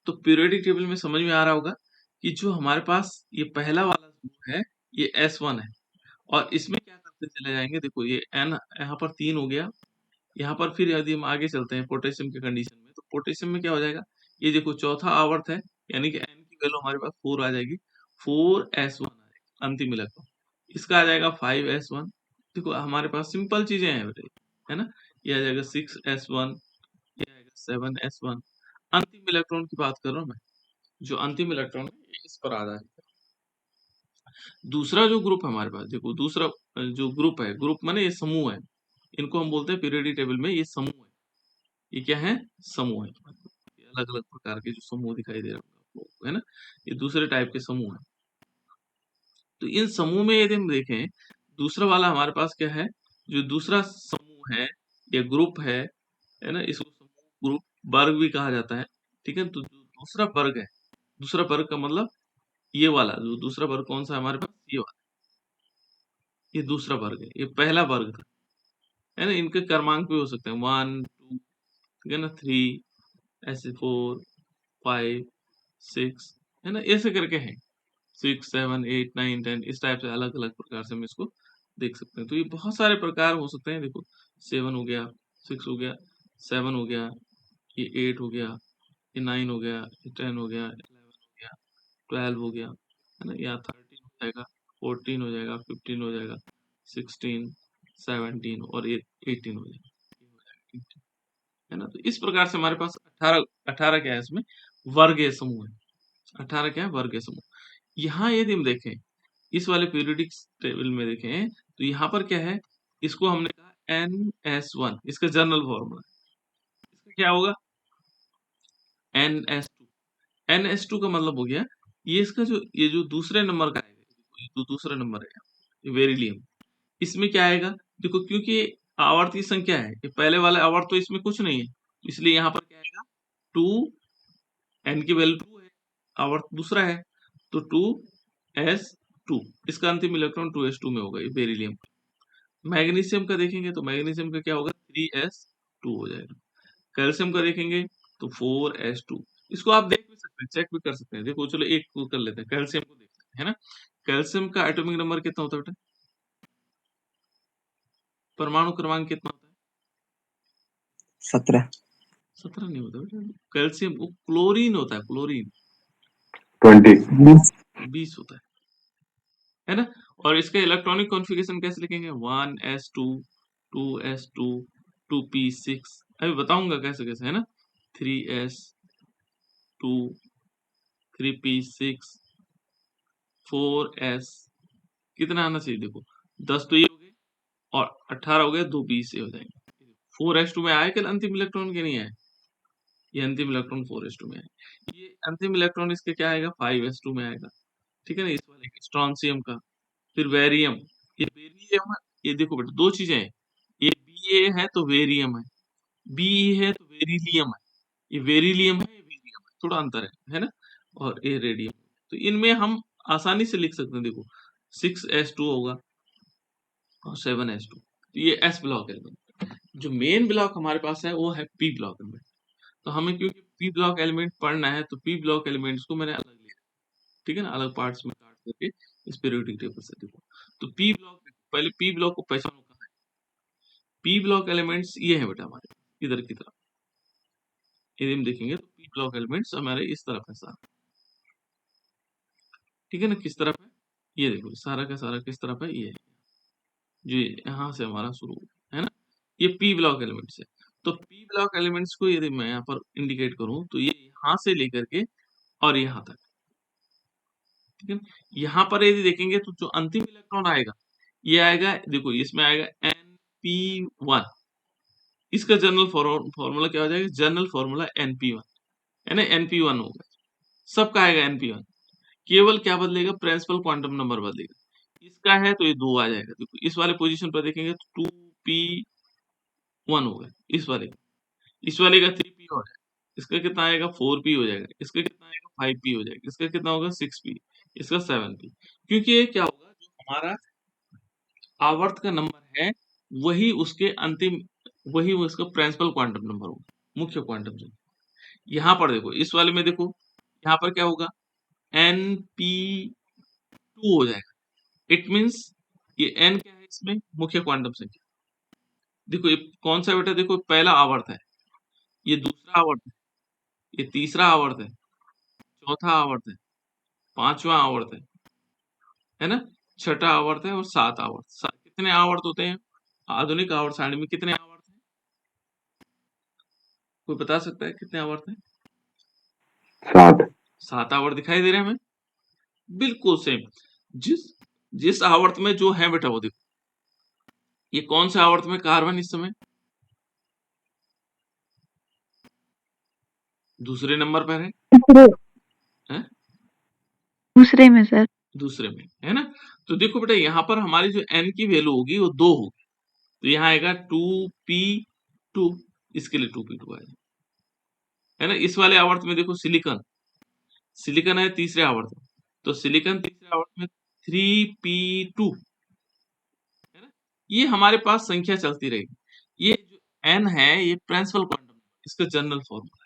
तो periodic table में समझ में आ रहा होगा कि जो हमारे पास ये पहला वाला समूह है ये S1 है, और इसमें क्या करते चले जाएंगे, देखो ये N यहाँ पर 3 हो गया, यहाँ पर फिर यदि हम आगे चलते हैं पोटेशियम के कंडीशन में, तो पोटेशियम में क्या हो जाएगा, ये देखो चौथा आवर्त है, यानी कि N की वैल्यू हमारे पास 4 आ जाएगी, 4S1 आएगा अंतिम इलेक्ट्रॉन, इसका आ जाएगा 5S1। देखो हमारे पास सिंपल चीजें हैं बेटे, है ना, ये आ जाएगा 6S1, ये आएगा 7S1। अंतिम इलेक्ट्रॉन की बात कर रहा हूँ मैं, जो अंतिम इलेक्ट्रॉन है ये इस पर आधारित है। दूसरा जो ग्रुप है हमारे पास, देखो दूसरा जो ग्रुप है, ग्रुप माने ये समूह है, इनको हम बोलते हैं पीरियोडिक टेबल में ये समूह है। ये क्या है, समूह है, अलग अलग प्रकार के जो समूह दिखाई दे रहे होंगे आप लोगों को, है ना, ये दूसरे टाइप के समूह है। तो इन समूह में यदि हम देखें, दूसरा वाला हमारे पास क्या है, जो दूसरा समूह है या ग्रुप है ना, इसको समूह ग्रुप वर्ग भी कहा जाता है, ठीक है। तो जो दूसरा वर्ग है, दूसरा वर्ग का मतलब ये वाला, जो दूसरा वर्ग कौन सा है हमारे पास, ये वाला, ये दूसरा वर्ग है, ये पहला वर्ग था, है ना। इनके क्रमांक भी हो सकते हैं 1 2, ठीक है ना, 3, ऐसे 4 5 6, है ना, ऐसे करके हैं 6 7 8 9 10, इस टाइप से अलग अलग प्रकार से हम इसको देख सकते हैं। तो ये बहुत सारे प्रकार हो सकते हैं, देखो 7 हो गया, 6 हो गया, 7 हो गया, ये 8 हो गया, ये 9 हो गया, ये 10 हो गया, 11 हो गया, 12 हो गया, है ना, या 13 हो जाएगा, 14 हो जाएगा, 15 हो जाएगा, 16 17 और ये 18 हो जाएगा, है ना। तो इस प्रकार से हमारे पास 18 18 क्या है, इसमें वर्गीय समूह है, 18 क्या है, वर्गीय समूह। यहाँ यदि हम देखें, इस वाले पीरियोडिक टेबल में देखें, तो यहाँ पर क्या है, इसको हमने कहा NS1, इसका जनरल फॉर्मूला, इसका क्या होगा, NS2। NS2 का मतलब हो गया, ये इसका जो ये जो दूसरे नंबर का आएगा, ये जो दूसरा नंबर है ये बेरिलियम, इसमें क्या आएगा, देखो क्योंकि आवर्त की संख्या है, ये पहले वाले आवर्त तो इसमें कुछ नहीं है, इसलिए यहाँ पर क्या आएगा, 2, N की वैल्यू 2 है, आवर्त दूसरा है, तो 2S2, इसका अंतिम इलेक्ट्रॉन 2S2 में होगा, ये बेरिलियम। मैग्नीशियम का देखेंगे तो मैग्नीशियम का क्या होगा, 3S2 हो जाएगा। कैल्शियम का देखेंगे तो 4S2। इसको आप देख भी सकते हैं, चेक भी कर सकते हैं, देखो चलो एक को कर लेते हैं, कैल्शियम को देखते हैं, है ना। कैल्शियम का एटॉमिक नंबर कितना होता है बेटा, परमाणु क्रमांक कितना होता है, 17 17 नहीं होता बेटा, कैल्शियम वो क्लोरीन होता है, क्लोरीन 20 20 होता है ना। और इसका इलेक्ट्रॉनिक कॉन्फ़िगरेशन कैसे लिखेंगे, 1s2 2s2 2p6, अभी बताऊंगा कैसे कैसे, है ना, 3s2 3p6 4s, कितना आना चाहिए, देखो 10 तो ये हो गए, और 18 हो गए, 2 20 से हो जाएंगे। 4s2 में आए कि अंतिम इलेक्ट्रॉन के नहीं आए, ये अंतिम इलेक्ट्रॉन 4s2 में आए, ये अंतिम इलेक्ट्रॉन इसके क्या आएगा, 5s2 में आएगा, ठीक है ना, इस वाले स्ट्रॉन्सियम का। फिर वेरियम, ये वेरियम, ये देखो बेटा दो चीजें हैं, ये बी है तो वेरियम है, बी है तो वेरिलियम है, ये वेरिलियम है, ये वेरियम है, थोड़ा अंतर है ना, और ये रेडियम। तो इनमें हम आसानी से लिख सकते हैं, देखो 6s2 होगा और 7s2, तो ये s ब्लॉक एलिमेंट। जो मेन ब्लॉक हमारे पास है वो है p ब्लॉक एलिमेंट। तो हमें क्योंकि p ब्लॉक एलिमेंट पढ़ना है, तो p ब्लॉक एलिमेंट्स को मैंने अलग लिया, ठीक है ना, अलग पार्ट्स में काट करके इस पीरियोडिक टेबल से। देखो तो p ब्लॉक, पहले p ब्लॉक को पहचानो कहाँ है, p ब्लॉक एलिमेंट्स ये है बेटा हमारे इधर की तरफ, यदि हम देखेंगे तो p ब्लॉक एलिमेंट्स हमारे इस तरफ है सारा, ठीक है ना, किस तरफ है, ये देखो सारा का सारा किस तरफ है, ये है, जो यहाँ से हमारा शुरू है ना, ये p ब्लॉक एलिमेंट्स है। तो p ब्लॉक एलिमेंट्स को यदि मैं यहाँ पर इंडिकेट करूँ, तो ये यहाँ से लेकर के और यहाँ तक, ठीक है। यहाँ पर यदि देखेंगे तो जो अंतिम इलेक्ट्रॉन आएगा, ये आएगा, देखो इसमें आएगा NP1, इसका जनरल फॉर्मूला क्या हो जाएगा, जनरल फॉर्मूला NP1, है ना, NP1 होगा, सबका आएगा NP1, केवल क्या बदलेगा, प्रिंसिपल क्वांटम नंबर बदलेगा, इसका है तो ये 2 आ जाएगा, देखो इस वाले पोजीशन पर देखेंगे तो 2p1 होगा, इस वाले का 3p हो जाएगा, इसका कितना आएगा 4p हो जाएगा, इसका कितना आएगा 5p हो जाएगा, इसका कितना होगा 6p, इसका 7p, क्योंकि ये क्या होगा, जो हमारा आवर्त का नंबर है वही उसके अंतिम, वही वो इसका प्रिंसिपल क्वांटम नंबर होगा, मुख्य क्वांटम संख्या। यहाँ पर देखो इस वाले में देखो यहाँ पर क्या होगा np2 हो जाएगा। इट मीन्स ये n क्या है इसमें मुख्य क्वांटम संख्या। देखो ये कौन सा बेटा, देखो पहला आवर्त है, ये दूसरा आवर्त है, ये तीसरा आवर्त है, चौथा आवर्त है, पांचवा आवर्त है ना, छठा आवर्त है और सात आवर्त। कितने आवर्त होते हैं आधुनिक आवर्त सारणी में, कितने आवर्त हैं? कोई बता सकता है कितने आवर्त हैं? 7। 7 आवर्त दिखाई दे रहे हैं हमें, बिल्कुल सेम। जिस जिस आवर्त में जो है बेटा वो देखो, ये कौन से आवर्त में कार्बन इस समय दूसरे नंबर पर है, हैं? दूसरे में सर। दूसरे में है ना। तो देखो बेटा यहाँ पर हमारी जो n की वैल्यू होगी वो 2 होगी, तो यहाँ आएगा 2p2, इसके लिए 2p2 आएगा, है ना। इस वाले आवर्त में देखो सिलिकॉन, सिलिकॉन है तीसरे आवर्त में, तो सिलिकॉन तीसरे आवर्त में 3p2, है ना। ये हमारे पास संख्या चलती रहेगी। ये जो n है ये प्रिंसिपल क्वांटम, इसका जनरल फॉर्मूला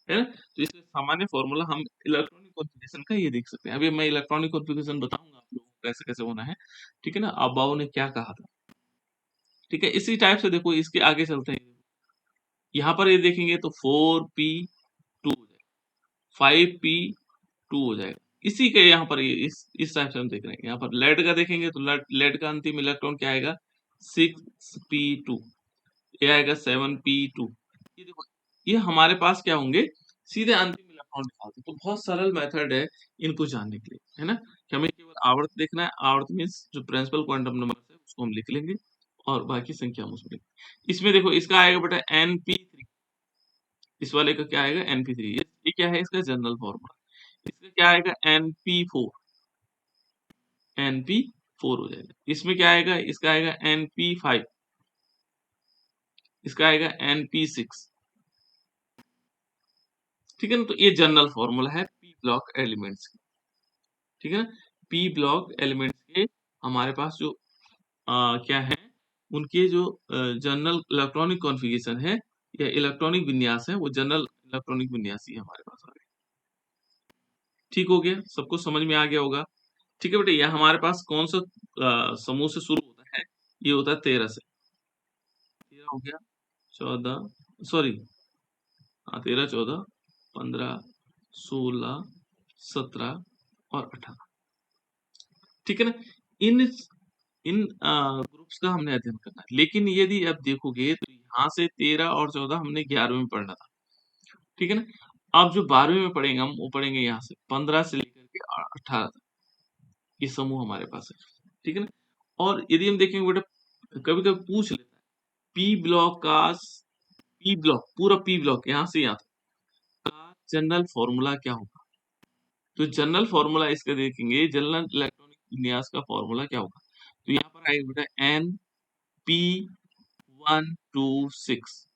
है ना। तो इसका सामान्य फॉर्मूला हम इलेक्ट्रॉनिक कॉन्फ़िगरेशन का ये देख सकते हैं। अभी मैं इलेक्ट्रॉनिक कॉन्फ़िगरेशन बताऊंगा आप लोगों को कैसे कैसे होना है, ठीक है ना। अबाउ ने क्या कहा था, ठीक है। इसी टाइप से देखो इसके आगे चलते हैं, यहाँ पर ये देखेंगे तो 4p2 हो जाएगा, 5p2 हो जाएगा। इसी के यहाँ पर ये इस टाइप से हम देख रहे हैं। यहाँ पर लेड का देखेंगे तो लेड का अंतिम इलेक्ट्रॉन क्या आएगा 6p2, ये आएगा 7p2। ये देखो ये हमारे पास क्या होंगे, सीधे अंतिम इलेक्ट्रॉन निकालते हैं। तो बहुत सरल मेथड है इनको जानने के लिए, है ना, कि हमें केवल आवर्त देखना है। आवर्त मीन्स जो प्रिंसिपल क्वांटम नंबर है उसको हम लिख लेंगे और बाकी संख्या हम उसमें लिखेंगे। इसमें देखो इसका आएगा बेटा np3, इस वाले का क्या आएगा np3, ये क्या है इसका जनरल फॉर्मूला। इसका क्या आएगा np4, np4 हो जाएगा। इसमें क्या आएगा, इसका आएगा np5, इसका आएगा np6, ठीक है ना। तो ये जनरल फॉर्मूला है पी ब्लॉक एलिमेंट्स की, ठीक है ना। पी ब्लॉक एलिमेंट्स के हमारे पास जो क्या है, उनके जो जनरल इलेक्ट्रॉनिक कॉन्फ़िगरेशन है या इलेक्ट्रॉनिक विन्यास है, वो जनरल इलेक्ट्रॉनिक विन्यास ही हमारे पास आ गया। ठीक हो गया, सबको समझ में आ गया होगा। ठीक है बेटा, यह हमारे पास कौन सा समूह से शुरू होता है, ये होता है 13 से। 13 हो गया, 14 सॉरी, हाँ 13, 14, 15, 16, 17 और 18, ठीक है ना। इन इन ग्रुप्स का हमने अध्ययन करना है। लेकिन यदि आप देखोगे तो यहाँ से 13 और 14 हमने 11वीं में पढ़ना था, ठीक है ना। अब जो 12वीं में पढ़ेंगे हम, वो पढ़ेंगे यहाँ से 15 से लेकर के 18 तक, ये समूह हमारे पास है, ठीक है ना। और यदि हम देखेंगे बेटा, कभी कभी पूछ लेता है पी ब्लॉक का, पी ब्लॉक पूरा पी ब्लॉक यहाँ से यहाँ तक का जनरल फॉर्मूला क्या होगा। तो जनरल फॉर्मूला इसका देखेंगे, जनरल इलेक्ट्रॉनिक विन्यास का फॉर्मूला क्या होगा। तो यहाँ पर आएगा बेटा np126,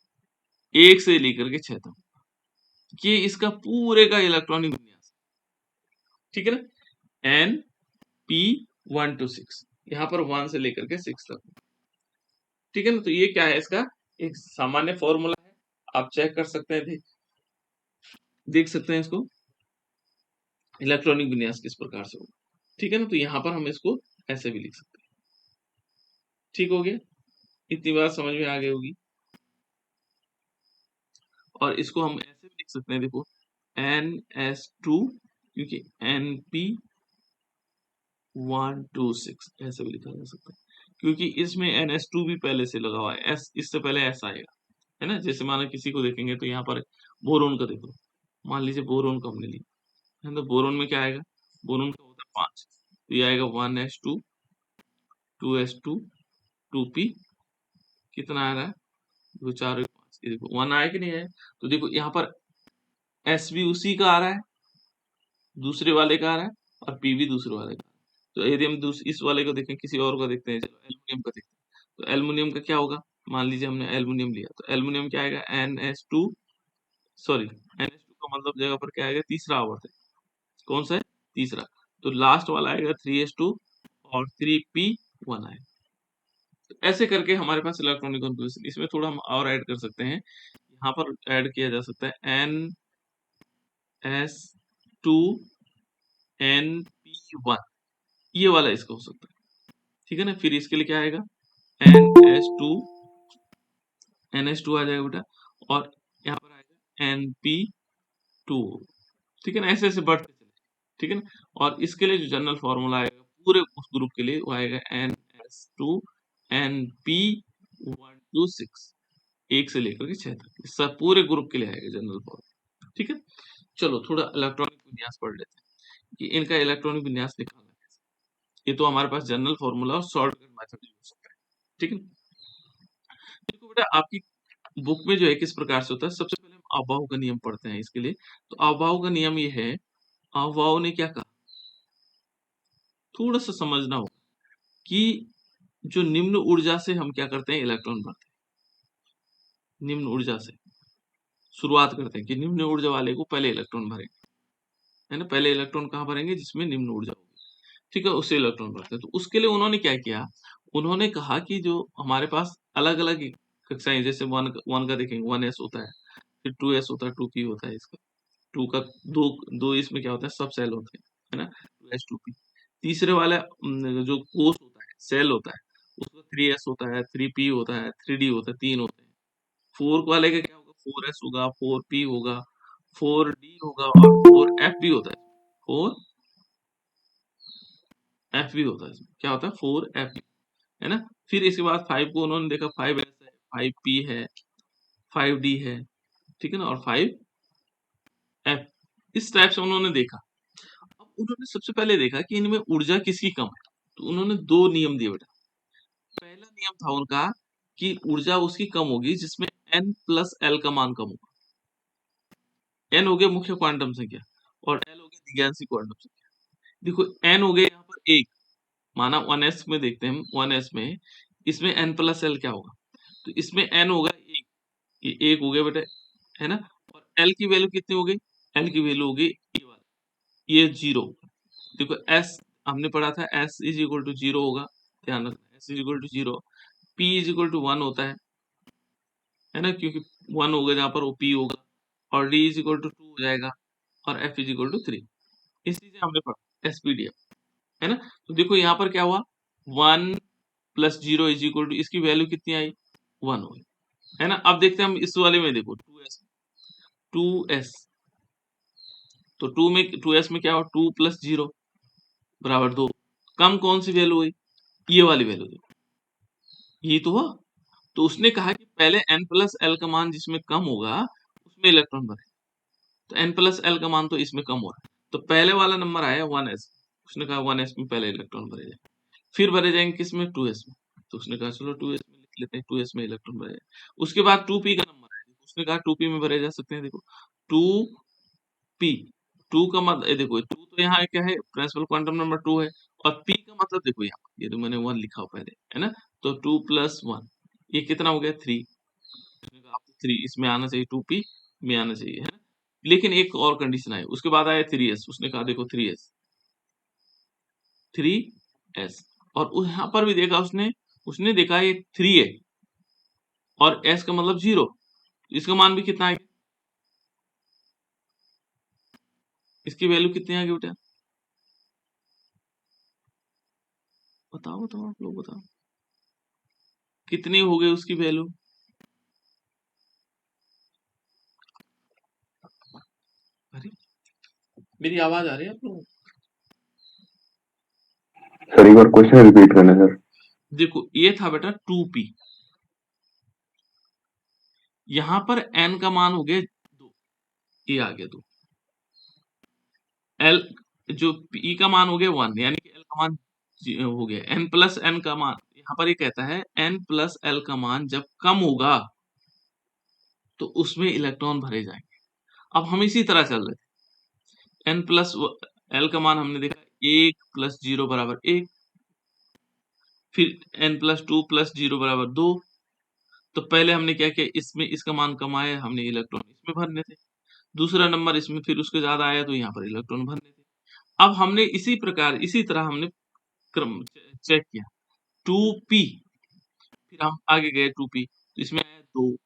1 से लेकर के 6 तक, ये इसका पूरे का इलेक्ट्रॉनिक विन्यास, ठीक है ना। np126, यहाँ पर 1 से लेकर के 6 तक, ठीक है ना। तो ये क्या है, इसका एक सामान्य फॉर्मूला है, आप चेक कर सकते हैं, देख सकते हैं इसको, इलेक्ट्रॉनिक विन्यास किस प्रकार से होगा, ठीक है ना। तो यहाँ पर हम इसको ऐसे भी लिख सकते हैं। ठीक हो गया, इतनी बात समझ में आ गई होगी। और इसको हम ऐसे भी लिख सकते हैं, देखो NS2, क्योंकि NP126 ऐसे भी लिखा जा सकता है, क्योंकि इसमें NS2 भी पहले से लगा हुआ है, S इससे पहले S आएगा, है ना। जैसे माना किसी को देखेंगे तो यहाँ पर बोरोन का देखो, मान लीजिए बोरोन का हमने लिया है, तो बोरोन में क्या आएगा, बोरोन का होता है 5, तो ये आएगा 1s2, 2s2, 2p, कितना आ रहा है, देखो 4 5, ये देखो 1 आया कि नहीं आया। तो देखो यहाँ पर S भी उसी का आ रहा है, दूसरे वाले का आ रहा है, और P भी दूसरे वाले का। तो यदि हम इस वाले को देखें, किसी और का देखते हैं, चलो एल्युमिनियम का देखते हैं, तो एल्युमिनियम का क्या होगा, मान लीजिए हमने एल्युमिनियम लिया, तो एल्युमिनियम क्या आएगा NS2, सॉरी NS2 का मतलब जगह पर क्या आएगा, तीसरा आवर्त है, कौन सा है, तीसरा। तो लास्ट वाला आएगा 3s2 और 3p1 आएगा। तो ऐसे करके हमारे पास इलेक्ट्रॉनिक कॉन्फ़िगरेशन, इसमें थोड़ा हम और ऐड कर सकते हैं। यहाँ पर ऐड किया जा सकता है S2NP1, ये वाला इसका हो सकता है, ठीक है ना। फिर इसके लिए क्या आएगा, NH2 आ जाएगा बेटा, और यहाँ पर आएगा NP2, ठीक है ना। ऐसे ऐसे बढ़ते चले, ठीक है ना। और इसके लिए जो जनरल फॉर्मूला आएगा पूरे उस ग्रुप के लिए, वो आएगा NS2NP126, 1 से लेकर के 6 तक, सब पूरे ग्रुप के लिए आएगा जनरल फॉर्मूला, ठीक है। चलो थोड़ा इलेक्ट्रॉनिक विन्यास पढ़ लेते हैं कि इनका इलेक्ट्रॉनिक विन्यास निकालना कैसे। ये तो हमारे पास जनरल फॉर्मूला और शॉर्टकट मेथड यूज हो सकता है, ठीक है। देखो बेटा, आपकी बुक में जो है किस प्रकार से होता है, सबसे पहले हम अभाव का नियम पढ़ते हैं इसके लिए। तो अभाव का नियम ये है, अभाव ने क्या कहा, थोड़ा सा समझना होगा कि जो निम्न ऊर्जा से हम क्या करते हैं, इलेक्ट्रॉन भरते हैं। निम्न ऊर्जा से शुरुआत करते हैं कि निम्न ऊर्जा वाले को पहले इलेक्ट्रॉन भरेंगे, है ना। पहले इलेक्ट्रॉन कहाँ भरेंगे, जिसमें निम्न ऊर्जा होगी, ठीक है, उससे इलेक्ट्रॉन भरते हैं। तो उसके लिए उन्होंने क्या किया, उन्होंने कहा कि जो हमारे पास अलग अलग कक्षाएं, जैसे वन वन का देखेंगे, 1s होता है, फिर 2s होता है, 2p होता है, इसका 2 का दो दो इसमें क्या होता है, सब सेल होते हैं, है ना, 2s 2p। तीसरे वाला जो कोष होता है, सेल होता है, उसका 3s होता है, 3p होता है, 3d होता है, 3 होते हैं। 4 वाले का क्या होगा, 4s होगा, 4p होगा, 4d होगा, और 4f भी होता है, 4f भी होता है, इसमें क्या होता है, 4f, है ना। फिर इसके बाद 5 को उन्होंने देखा, 5s है, 5p है, 5d है, ठीक है ना, और 5f, इस टाइप से उन्होंने देखा। अब उन्होंने सबसे पहले देखा कि इनमें ऊर्जा किसकी कम है, तो उन्होंने 2 नियम दिए बेटा। पहला नियम था उनका कि ऊर्जा उसकी कम होगी जिसमें n प्लस एल का मान कम होगा। n हो गया मुख्य क्वांटम संख्या, और l हो गया दिग्यांशी क्वांटम संख्या। देखो n हो गया यहाँ पर 1, माना 1s में देखते हैं हम, 1s में इसमें n प्लस एल क्या होगा, तो इसमें n होगा 1, ये 1 हो गया बेटा, है ना। और l की वैल्यू कितनी हो गई, l की वैल्यू हो गई ये वाला, ये 0। देखो s हमने पढ़ा था, s इज इक्वल टू 0 होगा, ध्यान रखना, s is equal to 0, p is equal to 1 होता है ना, क्योंकि 1 होगा जहाँ पर, वो p होगा, और d इज इक्वल टू 2 हो जाएगा, और f इज इक्वल टू 3। इस चीजें हमने पढ़ा एसपीडीएफ, है ना। तो देखो यहाँ पर क्या हुआ, 1 प्लस 0 इज इक्वल टू, इसकी वैल्यू कितनी आई, 1 हो गई, है ना। अब देखते हैं हम इस वाले में, देखो 2s, तो 2s में क्या हुआ, 2 प्लस 0 बराबर 2, कम कौन सी वैल्यू हुई, ये वाली वैल्यू, देखो ये तो हुआ। तो उसने कहा कि पहले n प्लस एल का मान जिसमें कम होगा उसमें इलेक्ट्रॉन भरे, तो n प्लस एल का मान तो इसमें कम हो रहा है, तो पहले वाला नंबर आया 1s, उसने कहा 1s में पहले इलेक्ट्रॉन भरे जाए, फिर भरे जाएंगे किसमें, 2s में, तो उसने कहा चलो 2s में लिख लेते हैं, 2s में इलेक्ट्रॉन भरे जाए। उसके बाद 2p का नंबर आया, उसने कहा 2p में भरे जा सकते हैं, देखो 2p, 2 का मतलब देखो 2 तो यहाँ क्या है, प्रिंसिपल क्वांटम नंबर 2 है, और p का मतलब देखो यहाँ, ये तो मैंने 1 लिखा हो पहले, है ना, तो 2 प्लस 1, ये कितना हो गया, 3। आपको 3 इसमें आना चाहिए, 2p में आना चाहिए, है ना। लेकिन एक और कंडीशन आई, उसके बाद आया 3s, उसने कहा देखो 3s, और यहाँ पर भी देखा उसने उसने देखा ये 3 है, और s का मतलब 0, इसका मान भी कितना आएगा, इसकी वैल्यू कितनी आ गई बेटा, बताओ बताओ, आप लोग बताओ कितनी हो गई उसकी वैल्यू। अरे मेरी आवाज आ रही है आप लोगों को? सर एक बार क्वेश्चन रिपीट करना सर। देखो ये था बेटा 2p, यहाँ पर n का मान हो गया 2, ये आ गया 2, l जो p का मान हो गया 1, यानी कि l का मान हो गया, n प्लस n का मान, यहाँ पर ये कहता है n प्लस l का मान जब कम होगा तो उसमें इलेक्ट्रॉन भरे जाएंगे। अब हम इसी तरह चल रहे थे, n प्लस l का मान हमने देखा 1 प्लस 0 बराबर 1, फिर n प्लस 2 प्लस 0 बराबर 2, तो पहले हमने क्या किया, इसमें इसका मान कम आया, हमने इलेक्ट्रॉन इसमें भरने थे, दूसरा नंबर इसमें फिर उसके ज्यादा आया तो यहाँ पर इलेक्ट्रॉन भरने थे। अब हमने इसी प्रकार इसी तरह हमने क्रम चेक किया, 2p, फिर हम आगे गए 2p, तो इसमें आया 2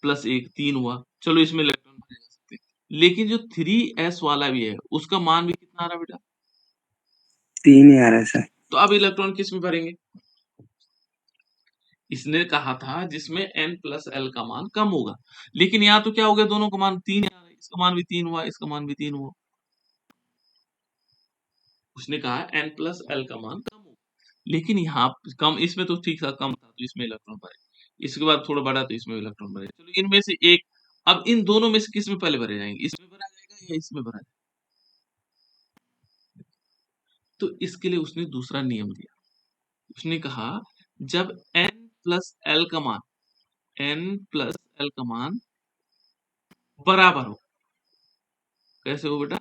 प्लस 1 3 हुआ, चलो इसमें इलेक्ट्रॉन भरे जा सकते हैं, लेकिन जो 3s वाला भी है उसका मान भी कितना आ रहा है बेटा? 3 ही आ रहा है सर। तो अब इलेक्ट्रॉन किस में भरेंगे? इसने कहा था जिसमें n+l का मान कम होगा, लेकिन यहाँ तो क्या हो गया, दोनों का मान 3 आ रहा है, इसका मान भी 3 हुआ, इसका मान भी 3 हुआ। उसने कहा n+l का मान कम होगा, लेकिन यहाँ कम, इसमें तो ठीक था, कम था तो इसमें इलेक्ट्रॉन भरे, इसके बाद थोड़ा बढ़ा तो इसमें इलेक्ट्रॉन भरे। चलो इनमें से एक, अब इन दोनों में से किस में पहले भरे जाएंगे, इसमें भरा जाएगा या इसमें भरा जाएगा? तो इसके लिए उसने दूसरा नियम दिया। उसने कहा जब n+l का मान बराबर हो, कैसे हो बेटा?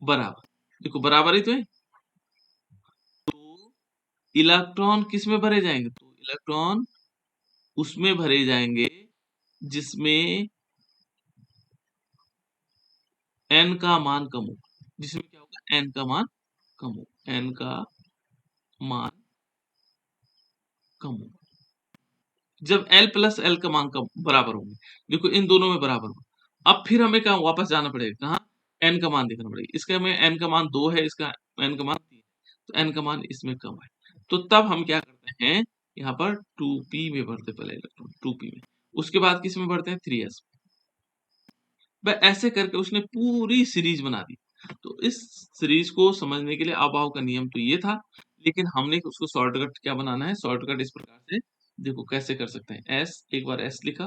बराबर, देखो बराबर ही तो है, तो इलेक्ट्रॉन किस में भरे जाएंगे? तो इलेक्ट्रॉन उसमें भरे जाएंगे जिसमें n का मान कम हो, जिसमें क्या होगा, n का मान कम हो, n का मान कम हो। जब l+l का मान कम बराबर होंगे, देखो इन दोनों में बराबर हो, अब फिर हमें कहा वापस जाना पड़ेगा, कहाँ? n का मान देखना पड़ेगा, इसका में n का मान 2 है, इसका n का मान 3 है, तो n का मान इसमें कम है, तो तब हम क्या करते हैं, यहाँ पर 2p में भरते पहले इलेक्ट्रॉन, 2p में, उसके बाद किस में भरते हैं, 3s। ऐसे करके उसने पूरी सीरीज बना दी। तो इस सीरीज को समझने के लिए अबॉव का नियम तो ये था, लेकिन हमने उसको शॉर्टकट क्या बनाना है, शॉर्टकट इस प्रकार से, देखो कैसे कर सकते हैं, s, एक बार s लिखा,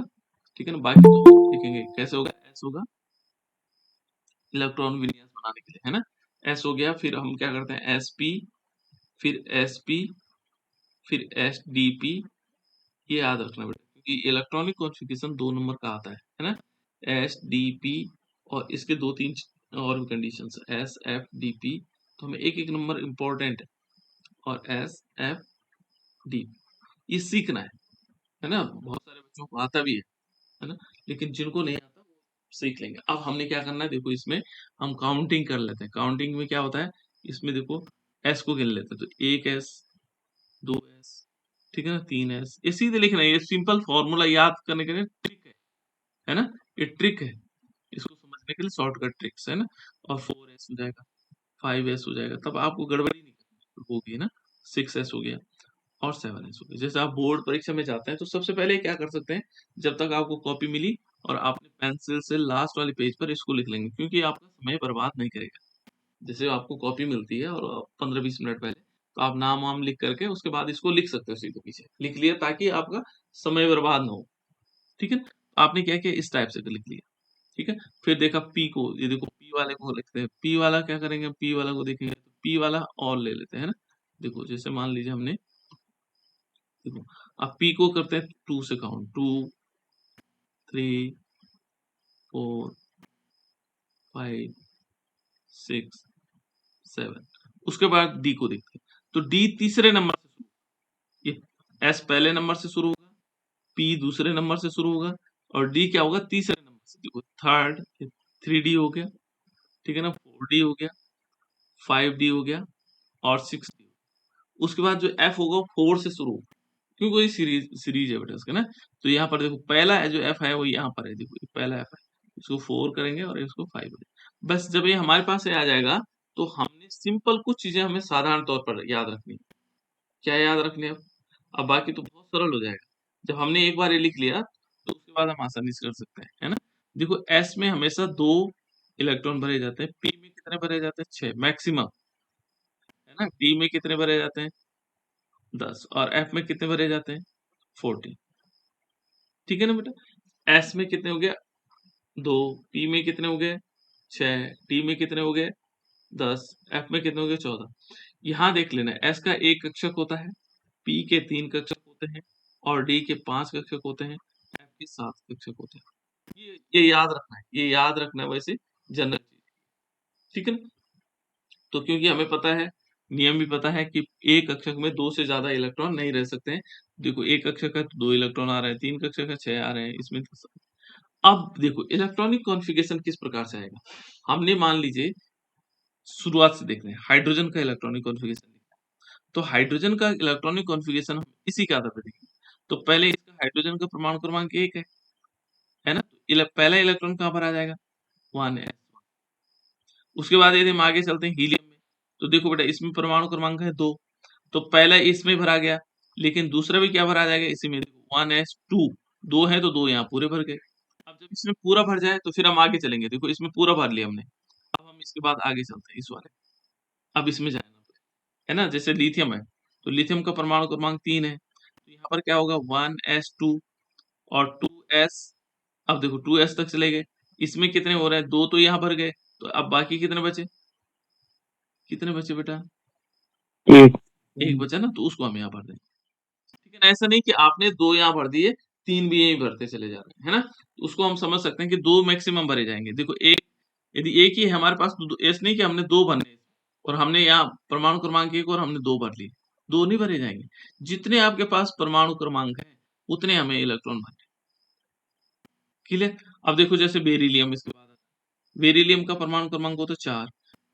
ठीक है ना, बाकी तो लिखेंगे, कैसे होगा, s होगा इलेक्ट्रॉन विन्यास बनाने के लिए, है ना, s हो गया, फिर हम क्या करते हैं, sp, फिर sp, फिर sdp, ये याद रखना बेटा, क्योंकि इलेक्ट्रॉनिक कॉन्फ़िगरेशन 2 नंबर का आता है ना, sdp, और इसके 2-3 और भी कंडीशंस, sfdp, तो हमें एक-एक नंबर इम्पोर्टेंट है, और sfd ये सीखना है ना, बहुत सारे बच्चों को आता भी है ना, लेकिन जिनको नहीं आता वो सीख लेंगे। अब हमने क्या करना है, देखो इसमें हम काउंटिंग कर लेते हैं, काउंटिंग में क्या होता है, इसमें देखो s को गिन लेते हैं, तो 1s, 2s, ठीक है ना, 3s, ये सीधे लिखना है, ये सिंपल फॉर्मूला याद करने के लिए ट्रिक है ना, ये ट्रिक है, इसको समझने के लिए शॉर्टकट ट्रिक्स है ना, और 4s हो जाएगा, 5s हो जाएगा, तब आपको गड़बड़ी नहीं होगी ना, 6s हो गया और 7s हो गया। जैसे आप बोर्ड परीक्षा में जाते हैं तो सबसे पहले क्या कर सकते हैं, जब तक आपको कॉपी मिली और आपने पेंसिल से लास्ट वाले पेज पर इसको लिख लेंगे, क्योंकि आपका समय बर्बाद नहीं करेगा। जैसे आपको कॉपी मिलती है और 15-20 मिनट पहले, तो आप नाम वाम लिख करके उसके बाद इसको लिख सकते हो, सीधे पीछे लिख लिया, ताकि आपका समय बर्बाद ना हो, ठीक है। आपने क्या किया, इस टाइप से लिख लिया, ठीक है। फिर देखा पी को, ये देखो पी वाले को लिखते हैं, पी वाला क्या करेंगे, पी वाला को देखेंगे, तो पी वाला और ले लेते हैं ना, देखो जैसे मान लीजिए हमने, देखो अब पी को करते हैं 2 से काउंट, 2, 3, 4, 5, 6, 7, उसके बाद डी को देखते हैं, तो डी तीसरे नंबर से शुरू, ये एस पहले नंबर से शुरू होगा, पी दूसरे नंबर से शुरू होगा, और डी क्या होगा, तीसरे नंबर से, देखो थर्ड, 3d हो गया, ठीक है ना, 4d हो गया, 5d हो गया, और 6d। उसके बाद जो एफ होगा 4 से शुरू होगा, क्योंकि वही सीरीज है बेटा इसका ना, तो यहाँ पर देखो पहला जो एफ है वो यहाँ पर है, देखो ये पहला एफ है, इसको 4 करेंगे और इसको 5 करेंगे। बस जब ये हमारे पास आ जाएगा, तो हमने सिंपल कुछ चीजें हमें साधारण तौर पर याद रखनी है। क्या याद रखनी है? अब बाकी तो बहुत सरल हो जाएगा, जब हमने एक बार ये लिख लिया तो उसके बाद हम आसानी से कर सकते हैं, है ना। देखो एस में हमेशा 2 इलेक्ट्रॉन भरे जाते हैं, पी में कितने भरे जाते हैं, 6 मैक्सिमम, है ना, डी में कितने भरे जाते हैं, 10, और एफ में कितने भरे जाते हैं, 14, ठीक है ना बेटा। एस में कितने हो गया, 2, पी में कितने हो गए, 6, डी में कितने हो गए, 10, एफ में कितने हो गए, 14। यहाँ देख लेना, एस का 1 कक्षक होता है, पी के 3 कक्षक होते हैं, और डी के 5 कक्षक होते हैं, एफ के 7 कक्षक होते हैं। ये याद रखना है, ये याद रखना है, वैसे जनरल चीज, ठीक है ना। तो क्योंकि हमें पता है, नियम भी पता है कि एक कक्षक में 2 से ज्यादा इलेक्ट्रॉन नहीं रह सकते हैं। देखो एक कक्षक है तो 2 इलेक्ट्रॉन आ रहे हैं, 3 कक्षक है 6 आ रहे हैं, इसमें अब देखो इलेक्ट्रॉनिक कॉन्फ़िगरेशन किस प्रकार से आएगा। हमने मान लीजिए शुरुआत से देख रहे हैं, हाइड्रोजन का इलेक्ट्रॉनिक कॉन्फ़िगरेशन, तो हाइड्रोजन का इलेक्ट्रॉनिक कॉन्फ़िगरेशन हम इसी के आधार पर देखेंगे। तो पहले इसका हाइड्रोजन का परमाणु क्रमांक 1 है ना, तो पहला इलेक्ट्रॉन कहाँ पर आ जाएगा, 1s1। उसके बाद यदि हम आगे चलते हैं हीलियम में, तो देखो बेटा इसमें परमाणु क्रमांक है 2, तो पहला इसमें भरा गया, लेकिन दूसरा भी क्या भरा जाएगा इसी में, देखो 1s2, 2 है तो 2 यहाँ पूरे भर गए। अब जब इसमें पूरा भर जाए तो फिर हम आगे चलेंगे, देखो इसमें पूरा भर लिया हमने, अब हम इसके बाद आगे चलते हैं इस वाले, अब इसमें जाना है ना, जैसे लिथियम है, तो लिथियम का परमाणु क्रमांक 3 है, तो यहाँ पर क्या होगा 1s2 और 2s, अब देखो 2s तक चले गए, इसमें कितने हो रहे हैं, 2 तो यहाँ भर गए, तो अब बाकी कितने बचे, कितने बचे बेटा, एक। एक बचा ना, तो उसको हम यहाँ भर देंगे। ठीक है ना, ऐसा नहीं कि आपने 2 यहाँ भर दिए, 3 भी यहीं भरते चले जा रहे हैं, है ना, तो उसको हम समझ सकते हैं कि 2 मैक्सिमम भरे जाएंगे। देखो एक, यदि एक ही है हमारे पास, तो ऐसा नहीं कि हमने 2 भरने और हमने यहाँ परमाणु क्रमांक 1 और हमने 2 भर लिए, 2 नहीं भरे जाएंगे, जितने आपके पास परमाणु क्रमांक है उतने हमें इलेक्ट्रॉन भरने। क्लियर। अब देखो जैसे बेरिलियम, इसके बाद बेरिलियम का परमाणु क्रमांक होता है 4,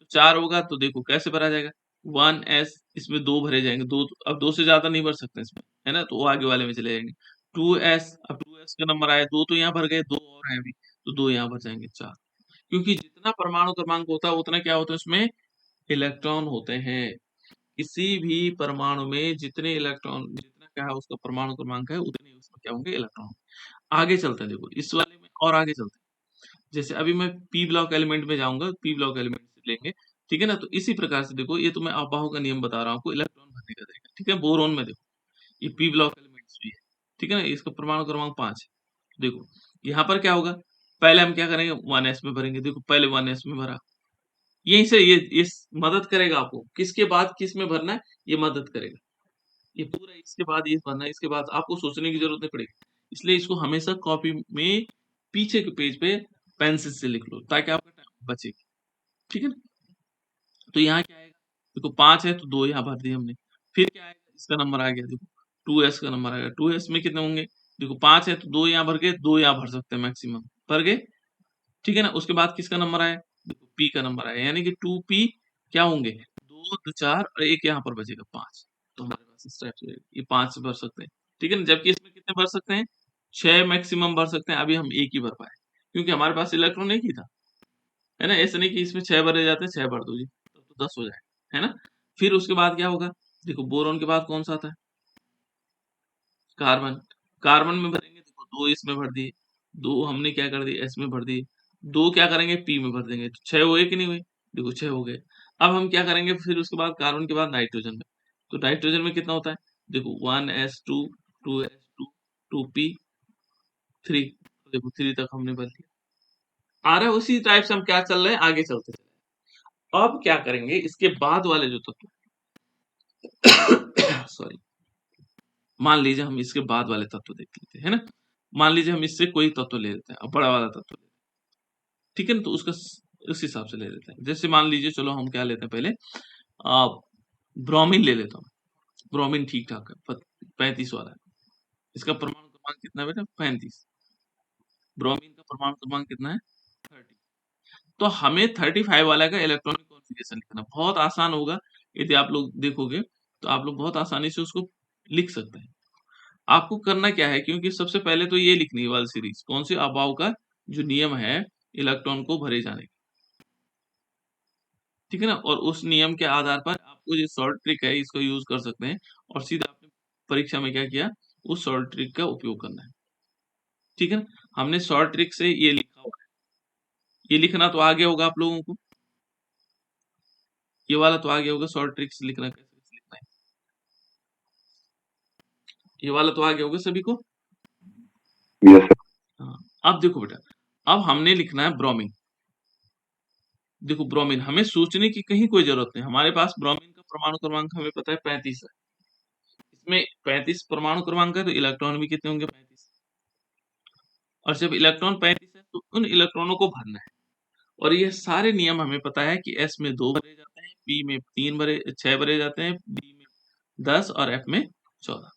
तो 4 होगा तो देखो कैसे भरा जाएगा, 1s, इसमें 2 भरे जाएंगे, 2, अब 2 से ज्यादा नहीं भर सकते इसमें, है ना, तो वो आगे वाले में चले जाएंगे। 2s, अब 2s का नंबर आया, 2 तो यहाँ भर गए, 2 और हैं अभी, तो 2 यहाँ भर जाएंगे, 4, क्योंकि जितना परमाणु क्रमांक होता है उतना क्या होता है उसमें, इलेक्ट्रॉन होते हैं। किसी भी परमाणु में जितने इलेक्ट्रॉन, जितना क्या है उसका परमाणु क्रमांक है, उतने उसमें क्या होंगे, इलेक्ट्रॉन। आगे चलते हैं, देखो इस वाले में और आगे चलते हैं, जैसे अभी मैं पी ब्लॉक एलिमेंट में जाऊंगा, पी ब्लॉक एलिमेंट से लेंगे, ठीक है ना, तो इसी प्रकार से देखो, ये तो मैं अबाव का नियम बता रहा हूँ आपको इलेक्ट्रॉन भरने का तरीका, ठीक है। बोरोन में देखो ये पी ब्लॉक एलिमेंट्स भी है, ठीक है ना, इसका परमाणु क्रमांक 5 है। देखो यहाँ पर क्या होगा, पहले हम क्या करेंगे, 1s में भरेंगे, देखो पहले 1s में भरा, यहीं से ये मदद करेगा आपको, किसके बाद किस में भरना है ये मदद करेगा, ये पूरा इसके बाद ये भरना है, इसके बाद आपको सोचने की जरूरत नहीं पड़ेगी, इसलिए इसको हमेशा कॉपी में पीछे के पेज पे पेंसिल से लिख लो ताकि आपका टाइम बचेगी, ठीक है ना। तो यहाँ क्या आएगा, देखो 5 है तो 2 यहाँ भर दिए हमने, फिर क्या आएगा, इसका नंबर आ गया, देखो 2s का नंबर आएगा, 2s में कितने होंगे, देखो 5 है तो 2 यहाँ भर गए, 2 यहाँ भर सकते हैं मैक्सिमम, भर गए, ठीक है ना। उसके बाद किसका नंबर आया, देखो p का नंबर आया, यानी कि 2p क्या होंगे, 2 2 4 और एक यहाँ पर बचेगा 5, तो हमारे पास इस टाइप से ये 5 से भर सकते हैं, ठीक है ना। जबकि इसमें कितने भर सकते हैं, 6 मैक्सिमम भर सकते हैं, अभी हम एक ही भर पाए क्योंकि हमारे पास इलेक्ट्रॉन एक ही था, है ना, ऐसा नहीं कि इसमें 6 भरे जाते हैं, 6 भर दो जी, तब तो 10 हो जाए, है ना। फिर उसके बाद क्या होगा, देखो बोरोन के बाद कौन सा आता है, कार्बन, कार्बन में भरेंगे, देखो 2 इसमें भर दिए, 2 हमने क्या कर दिए, s में भर दिए, 2 क्या करेंगे, p में भर देंगे, तो 6 हुए कि नहीं हुए, देखो 6 हो गए। अब हम क्या करेंगे, फिर उसके बाद कार्बन के बाद नाइट्रोजन में, तो नाइट्रोजन में कितना होता है, देखो 1s2, 2s2, 2p, 3, देखो 3 तक हमने भर दिया, आ रहा है उसी टाइप से हम क्या चल रहे हैं, आगे चलते चले। अब क्या करेंगे, इसके बाद वाले जो तत्व सॉरी, मान लीजिए हम इसके बाद वाले तत्व देख लेते हैं, है ना, मान लीजिए हम इससे कोई तत्व ले लेते हैं, अब बड़ा वाला तत्व, ठीक है ना, तो उसका उस हिसाब से ले लेते हैं, जैसे मान लीजिए, चलो हम क्या लेते हैं पहले, आ, ब्रोमीन ले लेता हूँ, ब्रोमीन ठीक ठाक है, 35 वाला है, इसका परमाणु क्रमांक कितना है बेटा, 35, ब्रोमीन का परमाणु क्रमांक कितना है, 30, तो हमें 35 वाला का इलेक्ट्रॉनिक कॉन्फ़िगरेशन लिखना बहुत आसान होगा, यदि आप लोग देखोगे तो आप लोग बहुत आसानी से उसको लिख सकते हैं। आपको करना क्या है, क्योंकि सबसे पहले तो ये लिखनी है वाली सीरीज, कौन सी, अबाव का जो नियम है इलेक्ट्रॉन को भरे जाने का, ठीक है ना, और उस नियम के आधार पर आपको ये शॉर्ट ट्रिक है इसको यूज कर सकते हैं, और सीधा आपने परीक्षा में क्या किया, उस शॉर्ट ट्रिक का उपयोग करना है, ठीक है ना। हमने शॉर्ट ट्रिक से ये लिखा हुआ है, ये लिखना तो आ गया होगा आप लोगों को, ये वाला तो आ गया होगा, शॉर्ट ट्रिक से लिखना कैसे लिखना है, ये वाला तो आ गया होगा सभी को। Yes sir. हाँ, अब देखो बेटा, अब हमने लिखना है ब्रोमीन, देखो ब्रोमीन, हमें सोचने की कहीं कोई जरूरत नहीं, हमारे पास ब्रोमीन का परमाणु क्रमांक हमें पता है 35 है, इसमें 35 परमाणु क्रमांक है तो इलेक्ट्रॉन भी कितने होंगे, 35, और जब इलेक्ट्रॉन 35 है तो उन इलेक्ट्रॉनों को भरना है, और ये सारे नियम हमें पता है कि s में 2 भरे जाते हैं, p में 6 भरे जाते हैं, d में 10 और f में 14।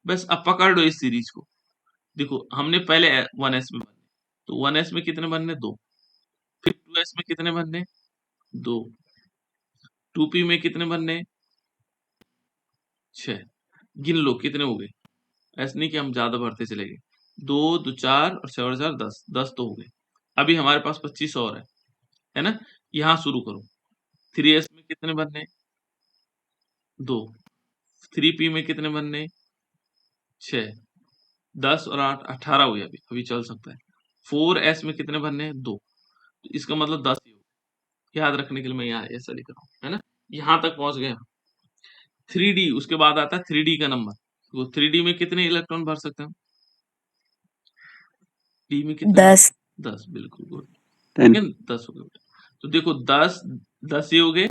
बस अब पकड़ लो इस सीरीज को, देखो हमने पहले 1s में भरने, तो 1s में कितने भरने, 2, फिर 2s में कितने भरने, 2, 2p में कितने भरने, 6, गिन लो कितने हो गए, ऐसा नहीं कि हम ज्यादा भरते चले गए, 2 2 4 और 6 और 4 10, 10 तो हो गए। अभी हमारे पास 25 और है ना? यहाँ शुरू करो। 3s में कितने बनने? 2। 3p में कितने बनने? 6। 10 और 8 18 हुए अभी चल सकता है। 4s में कितने बनने? 2। तो इसका मतलब 10 ही होगा। याद रखने के लिए मैं यहाँ ऐसा लिख रहा हूँ, है ना? यहाँ तक पहुँच गए हम। 3d उसके बाद आता है 3d का नंबर। तो 3d में कितने इलेक्ट्रॉन भर सकते हैं? डी में कितने? 10। 10, बिल्कुल गुड। 10 ठीक है ना? 10 हो गए बेटा। तो देखो 10 ये हो गए,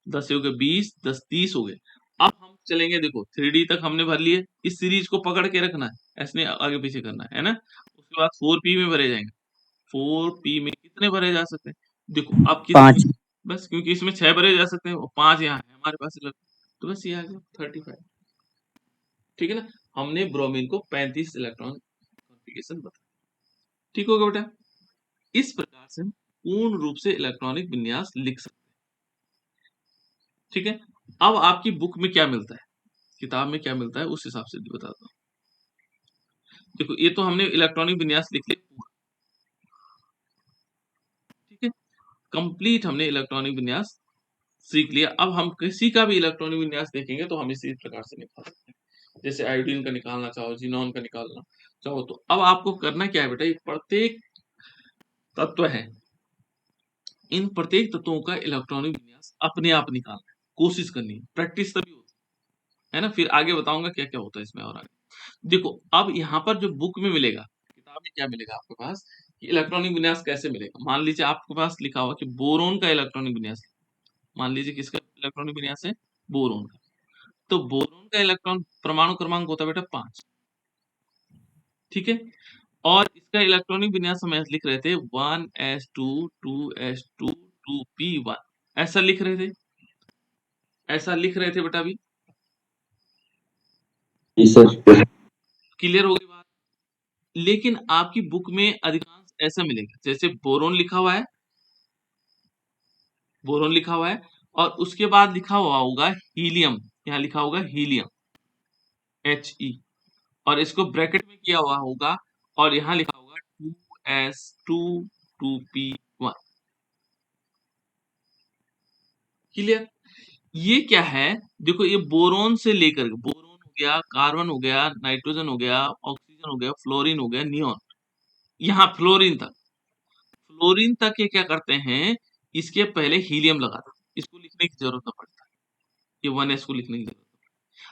10 ये हो गए 20, 10 30 हो गए। अब हम चलेंगे, देखो 3D तक हमने भर लिए। इस सीरीज को पकड़ के रखना है, ऐसे नहीं आगे पीछे करना है ना? उसके बाद 4p में भरे जाएंगे। 4p में कितने भरे जा सकते हैं? देखो अब कितने 5 बस, क्योंकि इसमें 6 भरे जा सकते हैं और 5 यहाँ है हमारे पास तो बस ये आ गया 35। ठीक है ना? हमने ब्रोमीन को 35 इलेक्ट्रॉन कॉन्फ़िगरेशन बताया। ठीक होगा बेटा? इस प्रकार से हम पूर्ण रूप से इलेक्ट्रॉनिक विन्यास लिख सकते हैं। ठीक है? अब आपकी बुक में क्या मिलता है, किताब में क्या मिलता है, उस हिसाब से बताता हूँ। देखो ये तो हमने इलेक्ट्रॉनिक विन्यास लिख लिया पूरा। ठीक है? कंप्लीट हमने इलेक्ट्रॉनिक विन्यास सीख लिया। अब हम किसी का भी इलेक्ट्रॉनिक विन्यास देखेंगे तो हम इसी प्रकार से निकाल सकते हैं। जैसे आयोडीन का निकालना चाहो, जिनोन का निकालना चाहो, तो अब आपको करना क्या है बेटा, ये प्रत्येक तत्व है, इन प्रत्येक तत्वों का इलेक्ट्रॉनिक विन्यास अपने आप निकालना है, कोशिश करनी है, प्रैक्टिस तभी होती है ना? फिर आगे बताऊंगा क्या क्या होता है इसमें और आगे। देखो अब यहाँ पर जो बुक में मिलेगा, किताब में क्या मिलेगा आपके पास, कि इलेक्ट्रॉनिक विन्यास कैसे मिलेगा। मान लीजिए आपके पास लिखा हुआ कि बोरोन का इलेक्ट्रॉनिक विन्यास, मान लीजिए किसका इलेक्ट्रॉनिक विन्यास है, बोरोन का। तो बोरोन का इलेक्ट्रॉन परमाणु क्रमांक होता है बेटा 5। ठीक है? और इसका इलेक्ट्रॉनिक विन्यास हम ऐसे लिख रहे थे 1s2 2s2 2p1, ऐसा लिख रहे थे, ऐसा लिख रहे थे बेटा अभी। जी सर। क्लियर हो गई बात? लेकिन आपकी बुक में अधिकांश ऐसा मिलेगा, जैसे बोरोन लिखा हुआ है, बोरोन लिखा हुआ है, और उसके बाद लिखा हुआ होगा हीलियम, यहाँ लिखा होगा हीलियम He, और इसको ब्रैकेट में किया हुआ होगा, और यहाँ लिखा होगा 2s2 2p1। क्लियर? ये क्या है, देखो ये बोरोन से लेकर, बोरोन हो गया, कार्बन हो गया, नाइट्रोजन हो गया, ऑक्सीजन हो गया, फ्लोरीन हो गया, नियोन, यहाँ फ्लोरीन तक ये क्या करते हैं, इसके पहले हीलियम लगा दो, इसको लिखने की जरूरत न पड़ता, ये 1s को लिखने की जरूरत है।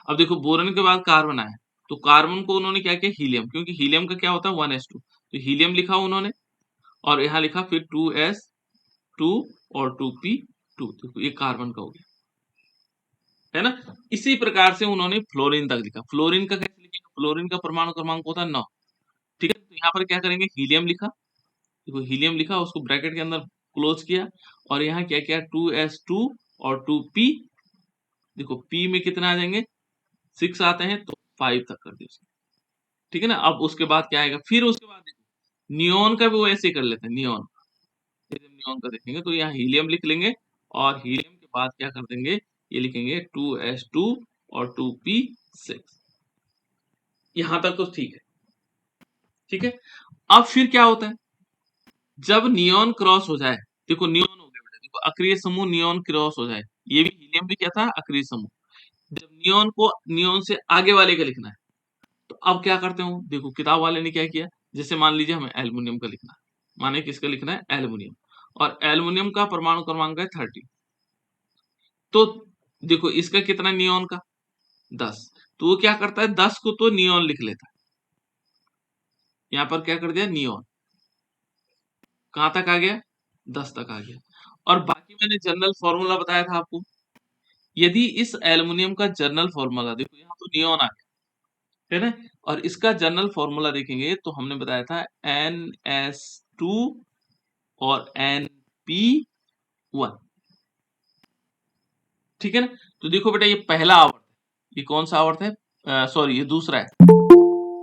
अब देखो बोरोन के बाद कार्बन आया, तो कार्बन को उन्होंने क्या किया, हीलियम, क्योंकि हीलियम का क्या होता है 1s2, तो हीलियम लिखा उन्होंने, और यहाँ लिखा फिर 2s2 और 2p2, देखो ये कार्बन का हो गया, है ना? इसी प्रकार से उन्होंने फ्लोरीन तक लिखा। फ्लोरीन का कैसे लिखेंगे, फ्लोरीन का परमाणु क्रमांक होता है 9। ठीक है? तो यहाँ पर क्या करेंगे, हीलियम लिखा, देखो हीलियम लिखा, उसको ब्रैकेट के अंदर क्लोज किया, और यहाँ क्या किया 2s2 और 2p, देखो p में कितना आ जाएंगे 6 आते हैं, तो 5 तक कर दिया उसको। ठीक है ना? अब उसके बाद क्या आएगा, फिर उसके बाद देखो नियोन का भी वो ऐसे कर लेते हैं, नियोन, नियोन का देखेंगे तो यहाँ हीलियम लिख लेंगे, और हीलियम के बाद क्या कर देंगे, ये लिखेंगे 2s2 और 2p6। यहां तक तो ठीक है। ठीक है? अब फिर क्या होता है, जब नियोन क्रॉस हो जाए, देखो नियोन हो गया बेटा, देखो अक्रिय समूह नियोन क्रॉस हो जाए, ये भी हीलियम भी क्या था, अक्रिय समूह। जब नियोन को नियोन से आगे वाले का लिखना है, तो अब क्या करते हो, देखो किताब वाले ने क्या किया, जैसे मान लीजिए हमें एल्युमिनियम का लिखना है, माने किसका लिखना है, एल्युमिनियम, और एल्युमिनियम का परमाणु क्रमांक है 30, तो देखो इसका कितना नियोन का 10, तो वो क्या करता है 10 को तो नियोन लिख लेता है, यहाँ पर क्या कर दिया नियोन, कहां तक आ गया 10 तक आ गया। और बाकी मैंने जनरल फॉर्मूला बताया था आपको, यदि इस एल्युमिनियम का जनरल फॉर्मूला, देखो यहाँ तो नियोन आ गया, है ना, और इसका जनरल फॉर्मूला देखेंगे तो हमने बताया था NS2 और NP1। ठीक है ना? तो देखो बेटा ये पहला आवर्त है, ये कौन सा आवर्त है, सॉरी ये दूसरा है,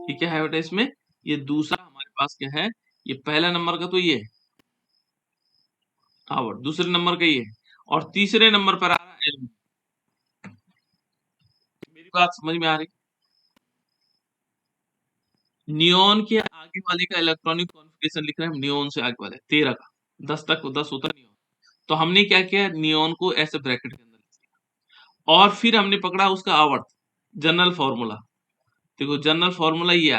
ये क्या है बेटा इसमें, ये दूसरा हमारे पास क्या है, ये पहला नंबर का तो ये है आवर्त, दूसरे नंबर का ये है, और तीसरे नंबर पर आ रहा है एल्युमिनियम। मेरी बात समझ में आ रही? नियोन के आगे वाले का इलेक्ट्रॉनिक कॉन्फ़िगरेशन लिख रहे हैं हम नियोन से आगे वाले 13 का 10 तक 10 होता है नियोन। तो हमने क्या किया नियोन को ऐसे ब्रैकेट के अंदर लिख दिया और फिर हमने पकड़ा उसका आवर्त जनरल फॉर्मूला। देखो जनरल फॉर्मूला ये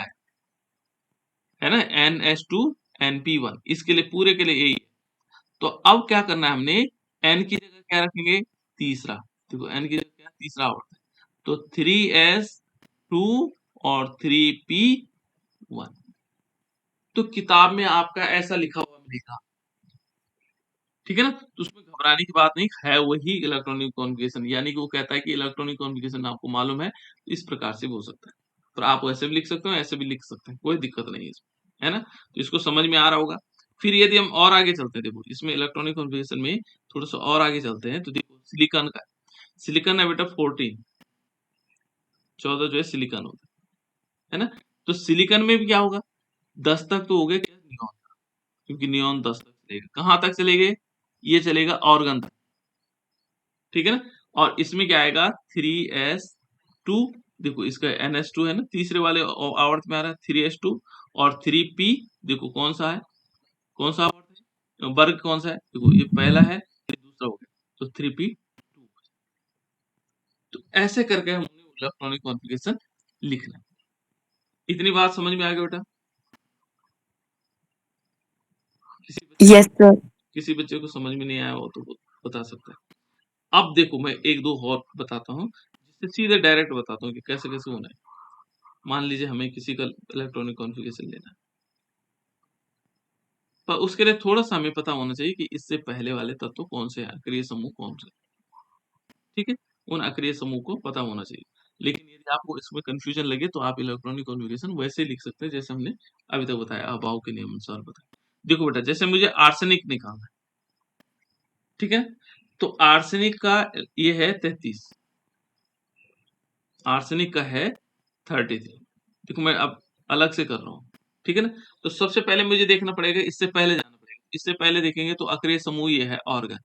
है ना NH2 NP1 इसके लिए पूरे के लिए यही है। तो अब क्या करना है हमने n की जगह क्या रखेंगे तीसरा। देखो n की जगह क्या तीसरा आवर्त है तो 3s2 और 3p1। तो किताब में आपका ऐसा लिखा हुआ मिलेगा, ठीक है ना। तो उसमें घबराने की बात नहीं है, वही इलेक्ट्रॉनिक कॉन्फ़िगरेशन, यानी कि वो कहता है कि इलेक्ट्रॉनिक कॉन्फ़िगरेशन आपको मालूम है तो इस प्रकार से भी हो सकता है। पर आप वैसे भी लिख सकते हो ऐसे भी लिख सकते हैं, कोई दिक्कत नहीं है इसमें, है ना। तो इसको समझ में आ रहा होगा। फिर यदि हम और आगे चलते हैं, देखो इसमें इलेक्ट्रॉनिक कॉन्फ़िगरेशन में थोड़ा सा और आगे चलते हैं तो देखो सिलिकॉन का, सिलिकॉन है बेटा 14 जो है सिलिकॉन होता है ना। तो सिलिकॉन में भी क्या होगा 10 तक तो हो गए क्या नियॉन, क्योंकि नियॉन 10 तक चलेगा। कहाँ तक चलेंगे ये चलेगा ऑर्गन तक, ठीक है ना। और इसमें क्या आएगा 3s2, देखो इसका NH2 है ना तीसरे वाले आवर्त में आ रहा है 3s2 और 3p, देखो कौन सा है, कौन सा आवर्त है वर्ग कौन सा है, देखो ये पहला है ये दूसरा हो गया तो 3p2। तो ऐसे करके हमने इलेक्ट्रॉनिक कॉन्फ़िगरेशन लिखना है। इतनी बात समझ में आ गई बेटा? Yes sir. किसी बच्चे को समझ में नहीं आया हो तो वो बता सकता है। अब देखो मैं एक दो और बताता हूँ जिससे सीधे डायरेक्ट बताता हूँ कि कैसे कैसे होना है। मान लीजिए हमें किसी का इलेक्ट्रॉनिक कॉन्फ़िगरेशन लेना है, पर उसके लिए थोड़ा सा हमें पता होना चाहिए कि इससे पहले वाले तत्व कौन से हैं, अक्रिय समूह कौन से, ठीक है। उन अक्रिय समूह को पता होना चाहिए। लेकिन यदि आपको इसमें कंफ्यूजन लगे तो आप इलेक्ट्रॉनिक कॉन्फ़िगरेशन वैसे लिख सकते हैं जैसे हमने अभी तक बताया, अभाव के नियम अनुसार बताया। देखो बेटा जैसे मुझे आर्सेनिक निकालना है, ठीक है, तो आर्सेनिक का ये है 33, आर्सेनिक का है 33। देखो मैं अब अलग से कर रहा हूँ, ठीक है ना। तो सबसे पहले मुझे देखना पड़ेगा, इससे पहले जाना पड़ेगा, इससे पहले देखेंगे तो अक्रिय समूह ये है ऑर्गन,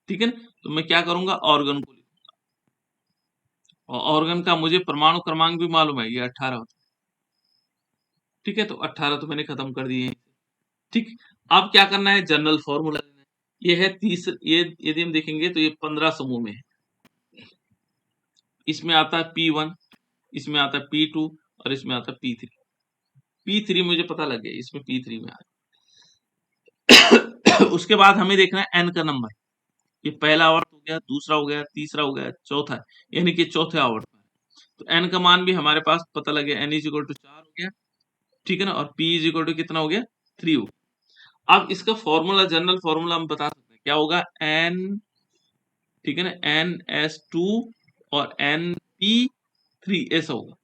ठीक है ना। तो मैं क्या करूंगा ऑर्गन को लिखूंगा और ऑर्गन का मुझे परमाणु क्रमांक भी मालूम है, ये 18 होता है, ठीक है। तो 18 तो मैंने खत्म कर दिए, ठीक। अब क्या करना है जनरल फॉर्मूला लेना है। ये है 30, ये यदि हम देखेंगे तो ये 15 समूह में है। इसमें आता है P1, इसमें आता है P2 और इसमें आता है P3। P3 मुझे पता लग गया, इसमें P3 में आ उसके बाद हमें देखना है n का नंबर। ये पहला आवर्त हो गया, दूसरा हो गया, तीसरा हो गया, चौथा है, यानी कि चौथे आवर्त में। तो n का मान भी हमारे पास पता लग गया, n = 4 हो गया, ठीक है ना। और p = कितना हो गया 3 हो गया। अब इसका फॉर्मूला जनरल फॉर्मूला हम बता सकते हैं क्या होगा n, ठीक है ना, NS2 और NP3 ऐसा होगा।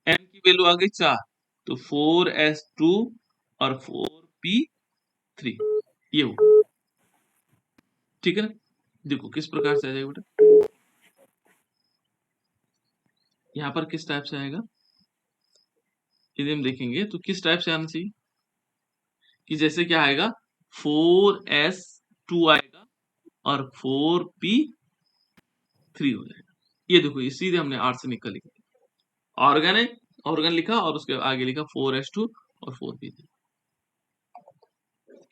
n की वैल्यू आ गई 4 तो 4s2 और 4p3 ये होगा, ठीक है ना। देखो किस प्रकार से आ जाएगा बेटा, यहाँ पर किस टाइप से आएगा यदि हम देखेंगे तो किस टाइप से आना चाहिए कि जैसे क्या आएगा 4s2 आएगा और 4p3 हो जाएगा। ये देखो ये सीधे हमने आर्सेनिक का लिखा, ऑर्गन है, ऑर्गन लिखा और उसके आगे लिखा 4s2 और 4p3।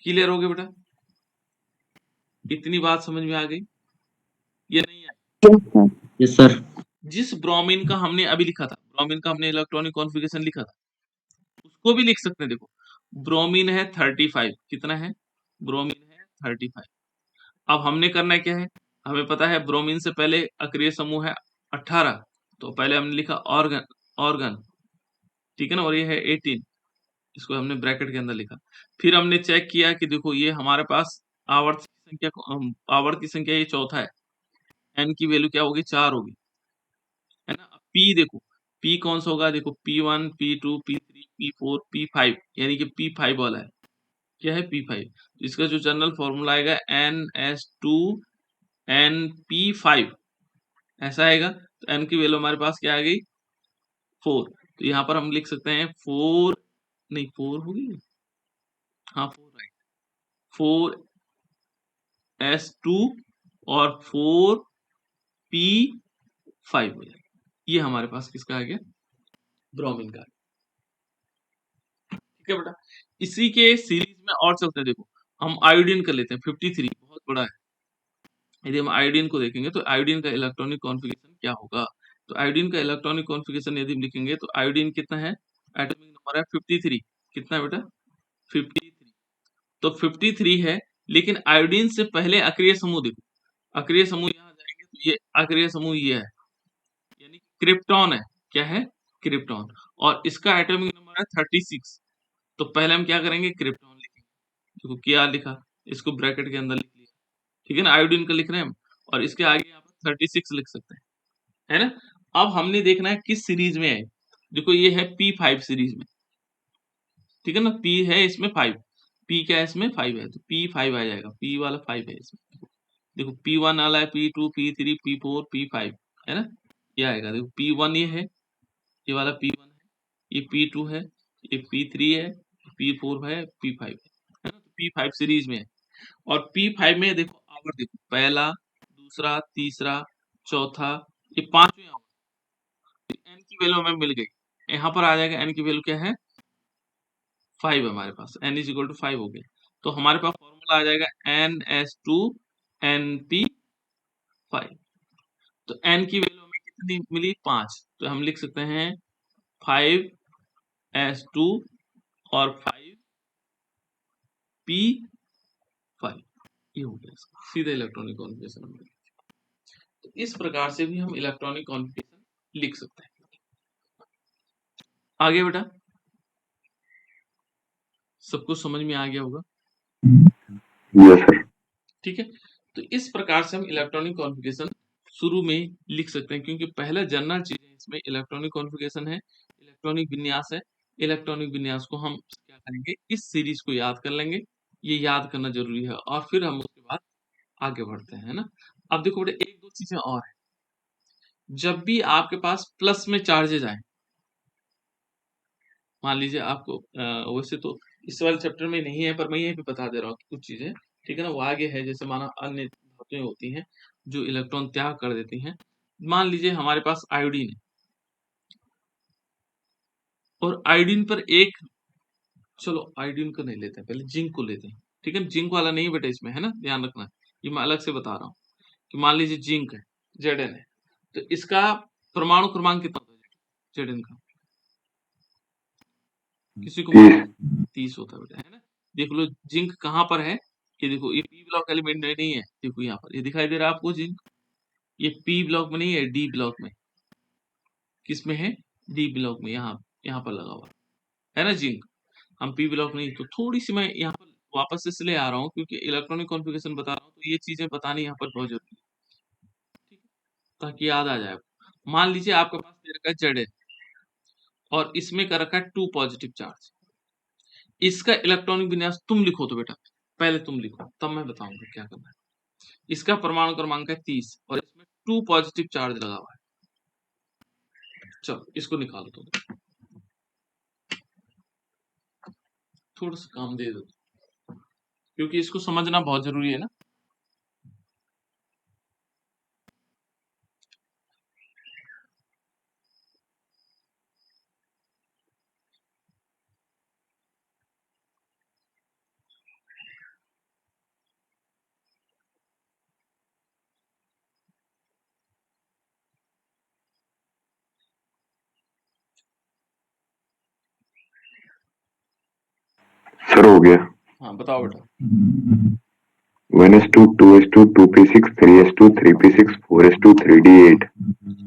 क्लियर हो गया बेटा? इतनी बात समझ में आ गई? ये नहीं है यस सर। जिस ब्रोमीन का हमने अभी लिखा था, ब्रोमीन का हमने इलेक्ट्रॉनिक कॉन्फ़िगरेशन लिखा था, उसको भी लिख सकते हैं। देखो ब्रोमीन है 35, कितना है ब्रोमीन है 35। अब हमने करना है क्या है, हमें पता है ब्रोमीन से पहले अक्रिय समूह है 18, तो पहले हमने लिखा ऑर्गन, ऑर्गन, ठीक है ना। और ये है 18, इसको हमने ब्रैकेट के अंदर लिखा। फिर हमने चेक किया कि देखो ये हमारे पास आवर्त की संख्या, आवर्त की संख्या ये चौथा है, n की वैल्यू क्या होगी 4 होगी, है ना। p देखो p कौन सा होगा, देखो p1 p2 p3 p4 p5, यानी कि p5 वाला है, क्या है p5। इसका जो जनरल फॉर्मूला आएगा NS2 NP5 ऐसा आएगा। तो n की वैल्यू हमारे पास क्या आ गई 4, तो यहाँ पर हम लिख सकते हैं 4, नहीं 4 होगी, हाँ 4 राइट, 4s2 और 4p5 हो जाएगा। ये हमारे पास किसका आ गया ब्रोमीन का। ठीक है बेटा। इसी के सीरीज में और चलते हैं, देखो हम आयोडीन कर लेते हैं 53, बहुत बड़ा है। यदि हम आयोडीन को देखेंगे तो आयोडीन का इलेक्ट्रॉनिक कॉन्फ़िगरेशन क्या होगा? तो आयोडीन का इलेक्ट्रॉनिक कॉन्फ़िगरेशन यदि हम लिखेंगे तो आयोडीन कितना है? एटॉमिक नंबर है 53। कितना है बेटा? 53। तो 53 है, लेकिन आयोडीन से पहले अक्रिय समूह देखो, अक्रिय समूह यहाँ जाएंगे तो ये अक्रिय समूह ये है, यानी क्रिप्टॉन है। क्या है? क्रिप्टॉन। और इसका एटॉमिक नंबर है 36। तो पहले हम क्या करेंगे? क्रिप्टॉन लिखेंगे। देखो क्या लिखा, इसको ब्रैकेट के अंदर लिख लिया, ठीक है ना, आयोडीन का लिख रहे हैं हम, और इसके आगे यहाँ पर 36 लिख सकते हैं, है ना। अब हमने देखना है किस सीरीज में है। देखो ये है P5 सीरीज में, ठीक है ना, P है इसमें 5, P क्या है इसमें 5 है, तो P5 आ जाएगा, P वाला 5 है इसमें। देखो P1 वाला है, P2, P3, P4, P5, है ना, ये आएगा। देखो P1 ये है, ये वाला P1 है, ये P2 है, ये P3 है, P4 है, P5 है ना, तो P5 सीरीज में है। और P5 में देखो आवर, देखो पहला, दूसरा, तीसरा, चौथा, ये पांचवें आवर। एन की वैल्यू हमें मिल गई, यहाँ पर आ जाएगा एन की वैल्यू क्या है? 5 हमारे पास, n इज इक्वल टू 5 हो गया। तो हमारे पास फॉर्मूला आ जाएगा NS2NP5। तो n की वैल्यू हमें कितनी मिली? 5। तो हम लिख सकते हैं 5S2 और 5P5, ये हो गया इसका सीधा इलेक्ट्रॉनिक कॉन्फ़िगरेशन। तो इस प्रकार से भी हम इलेक्ट्रॉनिक कॉन्फ़िगरेशन लिख सकते हैं। आगे बेटा, सबको समझ में आ गया होगा? Yes sir. ठीक है, तो इस प्रकार से हम इलेक्ट्रॉनिक कॉन्फ़िगरेशन शुरू में लिख सकते हैं, क्योंकि पहला जनरल चीज है इसमें इलेक्ट्रॉनिक कॉन्फ़िगरेशन है, इलेक्ट्रॉनिक विन्यास है। इलेक्ट्रॉनिक विन्यास को हम क्या करेंगे? इस सीरीज को याद कर लेंगे, ये याद करना जरूरी है, और फिर हम उसके बाद आगे बढ़ते हैं, है ना। अब देखो बेटा, एक दो चीजें और है। जब भी आपके पास प्लस में चार्जेज आए, मान लीजिए आपको वैसे तो इस वाले चैप्टर में नहीं है, पर मैं ये भी बता दे रहा हूँ कुछ चीजें, ठीक है ना, वो आगे है। जैसे माना अन्य धातुएं होती हैं जो इलेक्ट्रॉन त्याग कर देती हैं। मान लीजिए हमारे पास आयोडीन है, और आयोडीन पर एक, चलो आयोडीन को नहीं लेते हैं, पहले जिंक को लेते हैं, ठीक है। जिंक वाला नहीं बेटा इसमें, है ना, ध्यान रखना, ये मैं अलग से बता रहा हूँ। कि मान लीजिए जिंक है, Zn है, तो इसका परमाणु क्रमांक कितना होता है Zn का? किसी को मालूम? 30 होता है बेटा, है ना। देख लो जिंक कहाँ पर है, ये देखो, ये पी ब्लॉक एलिमेंट में नहीं है, देखो यहाँ पर ये दिखाई दे रहा है आपको जिंक, ये पी ब्लॉक में नहीं है, डी ब्लॉक में। किस में है? डी ब्लॉक में, यहाँ यहाँ पर लगा हुआ है ना जिंक। हम पी ब्लॉक नहीं, तो थोड़ी सी मैं यहाँ पर वापस इसलिए आ रहा हूँ क्योंकि इलेक्ट्रॉनिक कॉन्फ़िगरेशन बता रहा हूँ, तो ये चीजें बतानी यहाँ पर बहुत जरूरी है, ठीक है, ताकि याद आ जाए। मान लीजिए आपके पास दे रखा है Zn, और इसमें कर रखा है 2 पॉजिटिव चार्ज। इसका इलेक्ट्रॉनिक विन्यास तुम लिखो तो बेटा, पहले तुम लिखो, तब मैं बताऊंगा क्या करना है। इसका परमाणु क्रमांक है 30, और इसमें 2 पॉजिटिव चार्ज लगा हुआ है। चलो इसको निकालो तो, थोड़ा सा काम दे दो, क्योंकि इसको समझना बहुत जरूरी है ना। सर हो गया। हाँ बताओ बेटा। 1s2 2s2 2p6 3s2 3p6 4s2 3d8।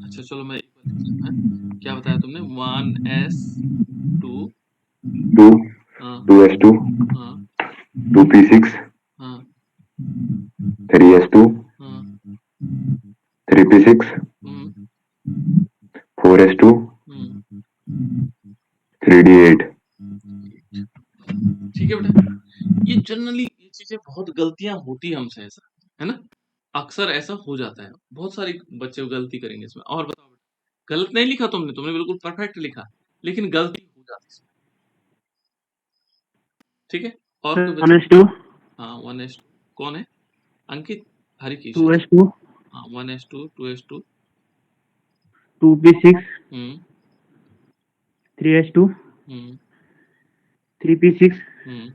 अच्छा चलो मैं एक बार लिख लेता हूँ। क्या बताया तुमने? 1s2 2 हाँ 2s2 हाँ 2p6 हाँ 3s2 हाँ 3p6 हम्म 4s2 हम्म 3d8। ठीक है बेटा। ये जनरली ये चीजें बहुत गलतियां होती है हमसे, ऐसा है ना, अक्सर ऐसा हो जाता है, बहुत सारे बच्चे गलती करेंगे इसमें। और बताओ बेटा, गलत नहीं लिखा तुमने, तुमने बिल्कुल परफेक्ट लिखा, लेकिन गलती हो जाती है इसमें, ठीक है। और कोई बच्चा? 1s2 हाँ 1s2 कौन है? अंकित, हरिकेश, अच्छा 2s2 हाँ 1s2 2s2 2p6 हम्म 3s2 हम्म 3p6 हम्म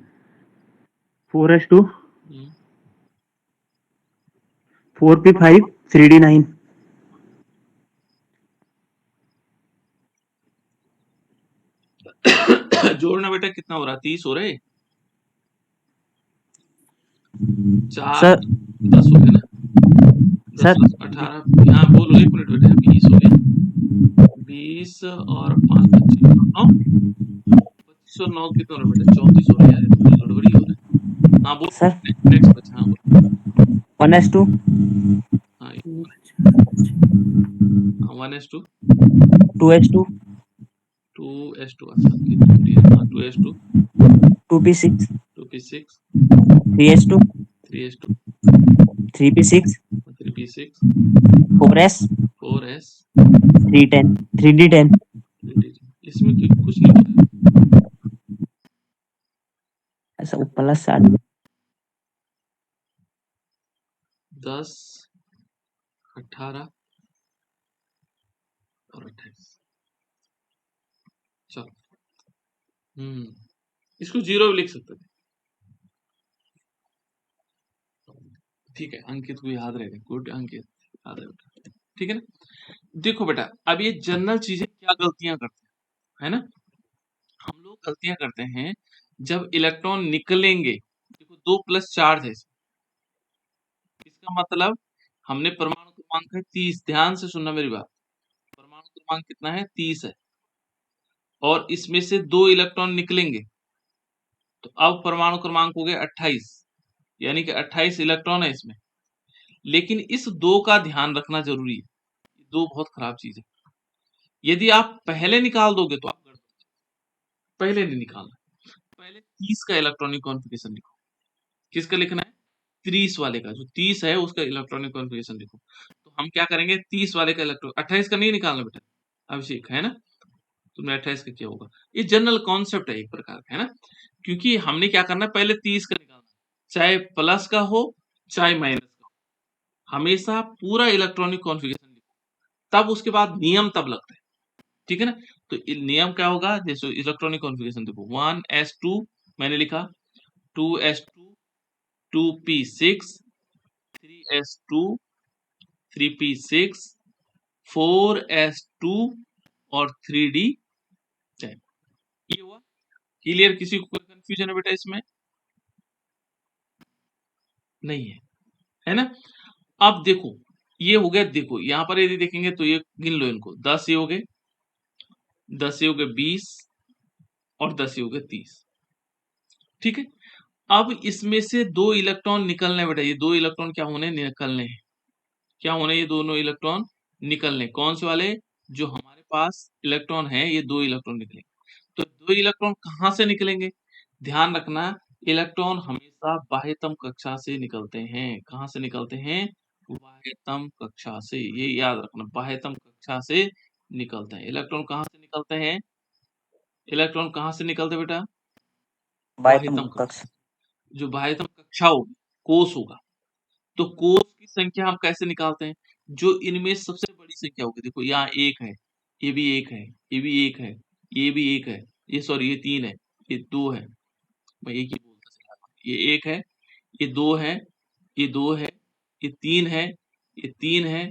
4s2 हम्म 4p5 3d9 जोड़ना बेटा कितना हो रहा है? 30 हो रहे, 4 सर 10 हो गया ना, 10 सर 18, यहाँ बोलो 1 मिनट बेटा, 20 हो गया, 20 और 5 25 9, 25 और 9 कितना हो रहा है बेटा? 34 हो रहा है यार, ये तो कुछ गड़बड़ी हो रहा है। हाँ बोल, सर नेक्स्ट बचा, हाँ बोल, 1s2 हाँ 1s2 2s2 2s2, अच्छा ये 2d है, हाँ 2s2 2p6 2p6 3s2 3s2 3p6 3p6 4s 4s 3d10 3d10 3d, इसमें कुछ नहीं होता है। ऐसा वो प्लस से आगे 10 18 और 28, चलो इसको 0 भी लिख सकते थे, ठीक है, अंकित को याद रहेगा, गुड अंकित, याद रहेगा, ठीक है ना। देखो बेटा, अब ये जनरल चीजें क्या गलतियां करते हैं, है ना, हम लोग गलतियां करते हैं जब इलेक्ट्रॉन निकलेंगे, देखो 2 प्लस चार्ज है इसमें, इसका मतलब हमने परमाणु क्रमांक है 30, ध्यान से सुनना मेरी बात, परमाणु क्रमांक कितना है? 30 है, और इसमें से 2 इलेक्ट्रॉन निकलेंगे, तो अब परमाणु क्रमांक हो गया 28, यानी कि 28 इलेक्ट्रॉन है इसमें, लेकिन इस 2 का ध्यान रखना जरूरी है, 2 बहुत खराब चीज है, यदि आप पहले निकाल दोगे तो आप गड़बड़, पहले नहीं निकालना, पहले 30 का इलेक्ट्रॉनिक कॉन्फ़िगरेशन लिखो, किसका लिखना है? 30 वाले का, जो 30 है उसका इलेक्ट्रॉनिक कॉन्फ़िगरेशन लिखो, तो हम क्या करेंगे? 30 वाले का इलेक्ट्रॉन, 28 का नहीं निकालना बेटा, अभिषेक, है ना, तुमने 28 का किया होगा, ये जनरल कॉन्सेप्ट है एक प्रकार का, है ना, क्योंकि हमने क्या करना है, पहले 30 का निकालना, चाहे प्लस का हो चाहे माइनस का हो, हमेशा पूरा इलेक्ट्रॉनिक कॉन्फ़िगरेशन लिखो, तब उसके बाद नियम तब लगता है, ठीक है ना। तो नियम क्या होगा? जैसे इलेक्ट्रॉनिक कॉन्फ़िगरेशन देखो, 1s2 मैंने लिखा, 2s2 2p6 3s2 3p6 4s2 और 3d10, ये हुआ क्लियर? किसी को कोई कंफ्यूजन है बेटा इसमें? नहीं है, है ना। अब देखो ये हो गया, देखो यहाँ पर यदि देखेंगे तो ये गिन लो इनको, 10 ये हो गए, 10 ये हो गए 20 और 10 ये हो गए 30, ठीक है। अब इसमें से 2 इलेक्ट्रॉन निकलने बेटा, ये 2 इलेक्ट्रॉन क्या होने? निकलने हैं, क्या होने? ये दोनों इलेक्ट्रॉन निकलने, कौन से वाले? जो हमारे पास इलेक्ट्रॉन है, ये 2 इलेक्ट्रॉन निकलेंगे, तो 2 इलेक्ट्रॉन कहाँ से निकलेंगे? ध्यान रखना, इलेक्ट्रॉन हमेशा बाह्यतम कक्षा से निकलते हैं, कहाँ से निकलते हैं? बाह्यतम कक्षा से, ये याद रखना, बाह्यतम कक्षा से निकलते हैं। इलेक्ट्रॉन कहाँ से निकलते हैं? इलेक्ट्रॉन कहाँ से निकलते हैं बेटा? बाह्यतम बाह्यतम कक्षा कक्ष से। जो बाह्यतम कक्षा होगी, कोष होगा, तो कोष की संख्या हम कैसे निकालते हैं? जो इनमें सबसे बड़ी संख्या होगी, देखो यहाँ 1 है, ये भी 1 है, ये भी 1 है, ये भी 1 है, ये सॉरी ये 3 है, ये 2 है, मैं एक ही बोलता चला रहा हूँ, ये 1 है, ये 2 है, ये 2 है, ये 3 है, ये 3 है,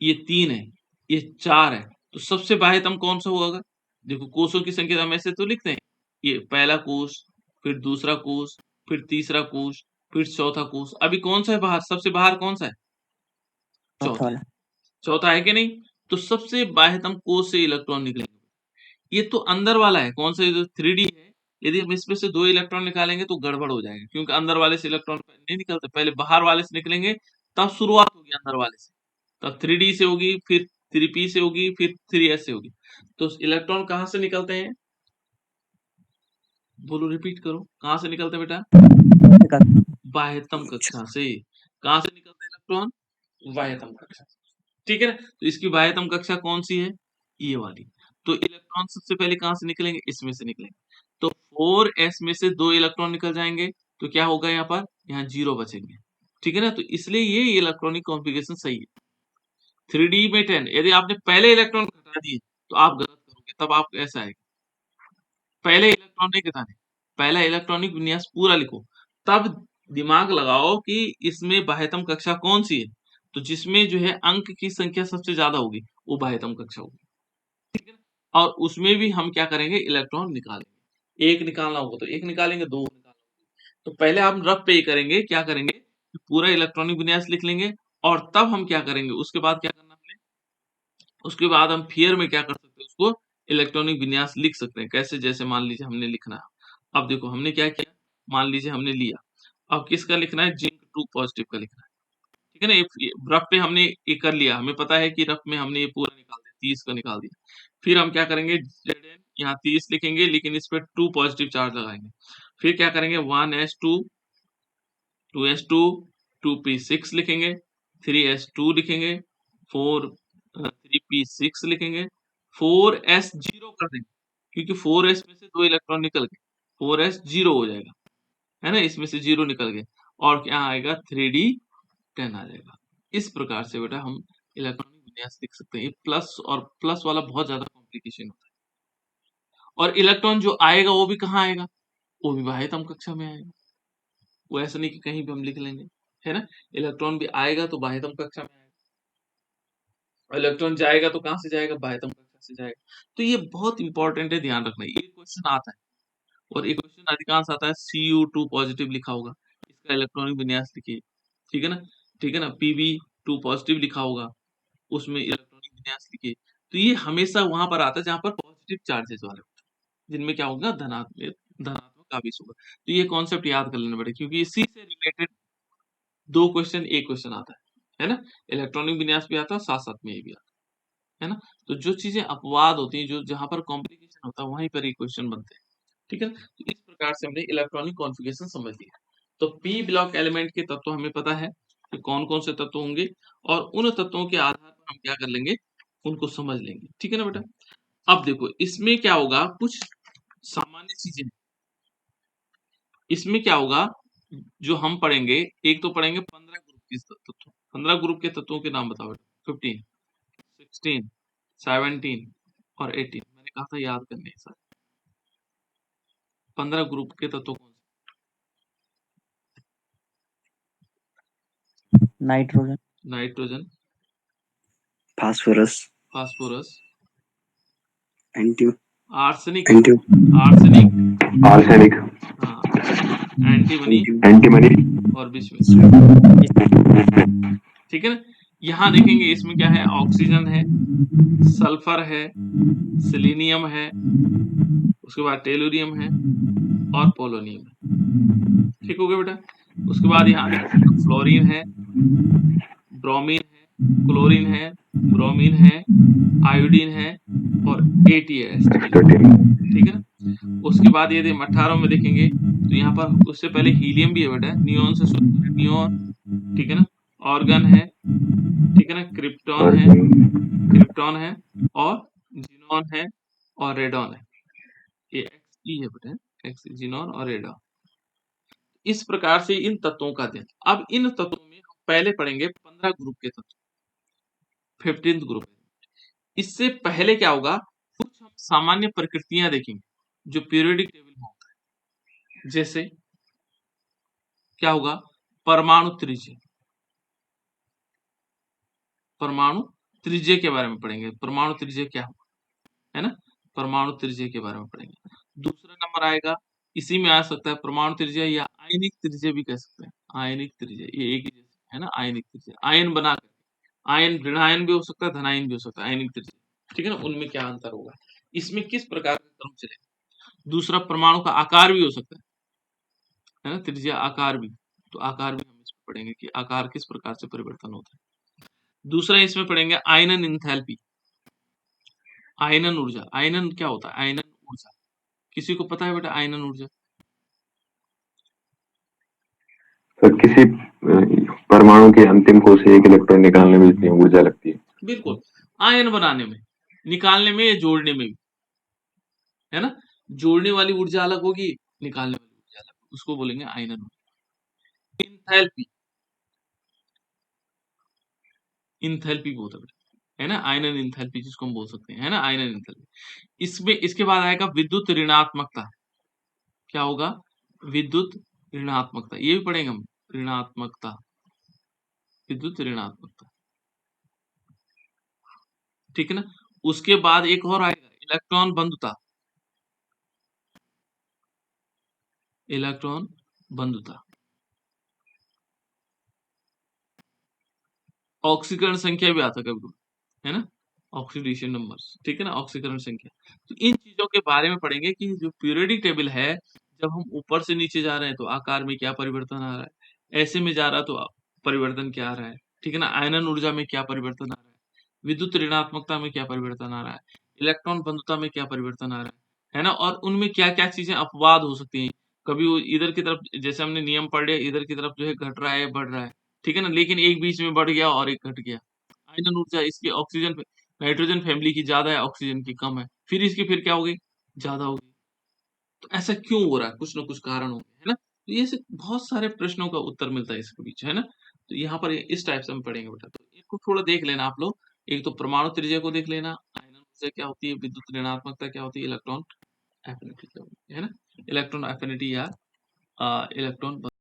ये 3 है, ये 4 है, तो सबसे बाह्यतम कौन सा होगा? देखो कोषों की संख्या हम ऐसे तो लिखते हैं, ये पहला कोष, फिर दूसरा कोष, फिर तीसरा कोष, फिर चौथा कोष, अभी कौन सा है बाहर? सबसे बाहर कौन सा है? चौथा चौथा है, वाला चौथा है कि नहीं? तो सबसे बाह्यतम कोष से इलेक्ट्रॉन निकलेंगे, ये तो अंदर वाला है, कौन सा? जो 3D है, यदि हम इसमें से 2 इलेक्ट्रॉन निकालेंगे तो गड़बड़ हो जाएगा, क्योंकि अंदर वाले से इलेक्ट्रॉन नहीं निकलते, पहले बाहर वाले से निकलेंगे, तब शुरुआत होगी अंदर वाले से, तब 3D से होगी, फिर 3p से होगी, फिर 3s से होगी, तो इलेक्ट्रॉन कहाँ से निकलते हैं? बोलो, रिपीट करो, कहाँ से निकलते हैं बेटा? बाह्यतम कक्षा से। कहाँ से निकलते हैं इलेक्ट्रॉन? बाह्यतम कक्षा से, ठीक है ना। तो इसकी बाह्यतम कक्षा कौन सी है? ये वाली। तो इलेक्ट्रॉन सबसे पहले कहाँ से निकलेंगे? इसमें से निकलेंगे, तो 4s में से 2 इलेक्ट्रॉन निकल जाएंगे, तो क्या होगा यहाँ पर? यहाँ 0 बचेंगे, ठीक है ना। तो इसलिए ये इलेक्ट्रॉनिक कॉन्फ़िगरेशन सही है। 3D में 10, यदि आपने पहले इलेक्ट्रॉन घटा दिए तो आप गलत करोगे, तब आप ऐसा आएगा, पहले इलेक्ट्रॉन नहीं घटाने, पहला इलेक्ट्रॉनिक विन्यास पूरा लिखो, तब दिमाग लगाओ कि इसमें बाह्यतम कक्षा कौन सी है, तो जिसमें जो है अंक की संख्या सबसे ज्यादा होगी वो बाह्यतम कक्षा होगी, ठीक है ना। और उसमें भी हम क्या करेंगे, इलेक्ट्रॉन निकालेंगे, एक निकालना होगा तो एक निकालेंगे, दो निकालना होगा तो पहले हम रफ पे ही करेंगे, क्या करेंगे कि पूरा इलेक्ट्रॉनिक विन्यास लिख लेंगे, और तब हम क्या करेंगे, उसके बाद क्या करना हमने, उसके बाद हम फियर में क्या कर सकते हैं, उसको इलेक्ट्रॉनिक विन्यास लिख सकते हैं। कैसे, जैसे मान लीजिए हमने लिखना है, अब देखो हमने क्या किया, मान लीजिए हमने लिया, अब किसका लिखना है, जिंक 2 पॉजिटिव का लिखना है, ठीक है ना। ये रफ पे हमने ये कर लिया, हमें पता है कि रफ में हमने ये पूरा निकाल दिया, 30 का निकाल दिया। फिर हम क्या करेंगे, Zn यहाँ 30 लिखेंगे, लेकिन इस पे 2 पॉजिटिव चार्ज लगाएंगे। फिर क्या करेंगे, 1s2 2s2 2p6 लिखेंगे, 3s2 लिखेंगे, 3p6 लिखेंगे, 4s0 कर देंगे, क्योंकि 4s में से 2 इलेक्ट्रॉन निकल गए, 4s 0 हो जाएगा, है ना, इसमें से 0 निकल गए, और क्या आएगा, 3d10 आ जाएगा। इस प्रकार से बेटा हम इलेक्ट्रॉनिक विन्यास लिख सकते हैं। ये प्लस और प्लस वाला बहुत ज्यादा कॉम्प्लिकेशन होता है, और इलेक्ट्रॉन जो आएगा वो भी कहाँ आएगा, वो भी बाह्यतम कक्षा में आएगा, वो ऐसा नहीं कि कहीं भी हम लिख लेंगे, है ना। इलेक्ट्रॉन भी आएगा तो बाह्यतम कक्षा में आएगा, इलेक्ट्रॉन जाएगा तो कहाँ से जाएगा, बाह्यतम कक्षा से जाएगा। तो ये बहुत इंपॉर्टेंट है, ध्यान रखना, ये क्वेश्चन आता है, और ये क्वेश्चन अधिकांश आता है, Cu2 पॉजिटिव लिखा होगा, इसका इलेक्ट्रॉनिक विन्यास लिखिए, ठीक है ना, ठीक है ना। Pb2 पॉजिटिव लिखा होगा, उसमें इलेक्ट्रॉनिक विन्यास लिखिए। तो ये हमेशा वहां पर आता है जहां पर पॉजिटिव चार्जेस वाले होते हैं, जिनमें क्या होगा, धनात्मक आवेश होगा। तो ये कॉन्सेप्ट याद कर लेना बेटा, क्योंकि इसी से रिलेटेड 2 क्वेश्चन, एक क्वेश्चन आता है ना। इलेक्ट्रॉनिक विन्यास भी आता है, साथ साथ में ये भी आता है ना। तो जो चीजें अपवाद होती हैं, जो जहां पर कॉम्प्लिकेशन होता है, वहीं पर ये क्वेश्चन बनते हैं, ठीक है ना। तो इस प्रकार से हमने इलेक्ट्रॉनिक कॉन्फ़िगरेशन समझ लिया। तो पी ब्लॉक एलिमेंट के तत्व हमें पता है कि कौन कौन से तत्व होंगे, और उन तत्वों के आधार पर हम क्या कर लेंगे, उनको समझ लेंगे, ठीक है ना बेटा। अब देखो इसमें क्या होगा, कुछ सामान्य चीजें, इसमें क्या होगा जो हम पढ़ेंगे, एक तो पढ़ेंगे 15 ग्रुप के तत्व, 15 ग्रुप के तत्वों के नाम बताओ बेटा, 15 16 17 और 18, मैंने कहा था याद करने हैं सारे। 15 ग्रुप के तत्व कौन से, nitrogen, nitrogen, phosphorus, phosphorus, anti arsenic, anti arsenic, arsenic, हाँ, एंटीमनी एंटीमनी, और विस्मित, ठीक है ना। यहाँ देखेंगे इसमें क्या है, ऑक्सीजन है, सल्फर है, सेलेनियम है, उसके बाद टेलुरियम है और पोलोनियम है, ठीक हो गया बेटा। उसके बाद यहाँ देखेंगे फ्लोरीन है, ब्रोमीन है, क्लोरीन है, ब्रोमीन है, आयोडीन है और ATS, ठीक है ना। उसके बाद यदि हम 18 में देखेंगे तो यहाँ पर उससे पहले हीलियम भी है बेटा, नियोन से शुरू करें, नियोन, ठीक है ना, ऑर्गन है, ठीक है ना, क्रिप्टॉन है और जीनॉन है और रेडॉन है, ये XE है बेटा, एक्स जीनॉन और रेडॉन। इस प्रकार से इन तत्वों का अध्ययन। अब इन तत्वों में हम पहले पढ़ेंगे 15 ग्रुप के तत्व, 15th ग्रुप। इससे पहले क्या होगा, कुछ हम सामान्य प्रकृतियां देखेंगे जो पीरियोडिक टेबल में होता है, जैसे क्या होगा, परमाणु त्रिज्य, परमाणु त्रिज्य के बारे में पढ़ेंगे, परमाणु त्रिज्य क्या होगा, है ना, परमाणु त्रिज्य के बारे में पढ़ेंगे। दूसरा नंबर आएगा, इसी में आ सकता है परमाणु त्रिज्य या आयनिक त्रिज्य भी कह सकते हैं, आयनिक त्रिज्य, ये एक ही जैसे है ना, आयनिक त्रिज्य, आयन बना कर, आयन ऋणायन भी हो सकता है, धनायन भी हो सकता है, आयनिक त्रिज्य, ठीक है ना, उनमें क्या अंतर होगा, इसमें किस प्रकार का क्रम चलेगा। दूसरा परमाणु का आकार भी हो सकता है ना, त्रिज्या आकार भी, तो आकार भी हम इसमें पढ़ेंगे कि आकार किस प्रकार से परिवर्तन होता है। दूसरा इसमें पढ़ेंगे आयनन इंथैल्पी, आयनन ऊर्जा, आयनन क्या होता है, आयनन ऊर्जा, किसी को पता है बेटा आयनन ऊर्जा, सर किसी परमाणु के अंतिम कोश से एक इलेक्ट्रॉन निकालने में जितनी ऊर्जा लगती है, बिल्कुल, आयन बनाने में, निकालने में या जोड़ने में भी, है ना, जोड़ने वाली ऊर्जा अलग होगी, निकालने वाली ऊर्जा अलग होगी, उसको बोलेंगे आयनन ऊर्जा। इंथैल्पी, इंथैल्पी बहुत है ना, आयनन इंथैल्पी जिसको हम बोल सकते हैं, है ना, आयनन इंथैल्पी। इसमें इसके बाद आएगा विद्युत ऋणात्मकता, क्या होगा? विद्युत ऋणात्मकता, ये भी पढ़ेंगे हम, ऋणात्मकता, विद्युत ऋणात्मकता, ठीक है ना। उसके बाद एक और आएगा, इलेक्ट्रॉन बंधुता, इलेक्ट्रॉन बंधुता, ऑक्सीकरण संख्या भी आता कभी, है ना, ऑक्सीडेशन नंबर्स, ठीक है ना, ऑक्सीकरण संख्या। तो इन चीजों के बारे में पढ़ेंगे कि जो पीरियोडिक टेबल है, जब हम ऊपर से नीचे जा रहे हैं तो आकार में क्या परिवर्तन आ रहा है, ऐसे में जा रहा तो परिवर्तन क्या आ रहा है, ठीक है ना, आयनन ऊर्जा में क्या परिवर्तन आ रहा है, विद्युत ऋणात्मकता में क्या परिवर्तन आ रहा है, इलेक्ट्रॉन बंधुता में क्या परिवर्तन आ रहा है ना, और उनमें क्या क्या चीजें अपवाद हो सकती हैं। कभी वो इधर की तरफ, जैसे हमने नियम पढ़ लिया, इधर की तरफ जो है घट रहा है, बढ़ रहा है, ठीक है ना, लेकिन एक बीच में बढ़ गया और एक घट गया। आयनन ऊर्जा इसकी ऑक्सीजन नाइट्रोजन फैमिली की ज्यादा है, ऑक्सीजन की कम है, फिर इसकी फिर क्या होगी, ज्यादा होगी। तो ऐसा क्यों हो रहा है, कुछ ना कुछ कारण होंगे, है ना। तो ये से बहुत सारे प्रश्नों का उत्तर मिलता है इसके बीच, है ना। तो यहाँ पर इस टाइप से हम पढ़ेंगे बेटा, तो इसको थोड़ा देख लेना आप लोग। एक तो परमाणु त्रिज्या को देख लेना, आयनन ऊर्जा क्या होती है, विद्युत ऋणात्मकता क्या होती है, इलेक्ट्रॉन एफिनिटी क्या होती है ना, इलेक्ट्रॉन एफिनिटी या इलेक्ट्रॉन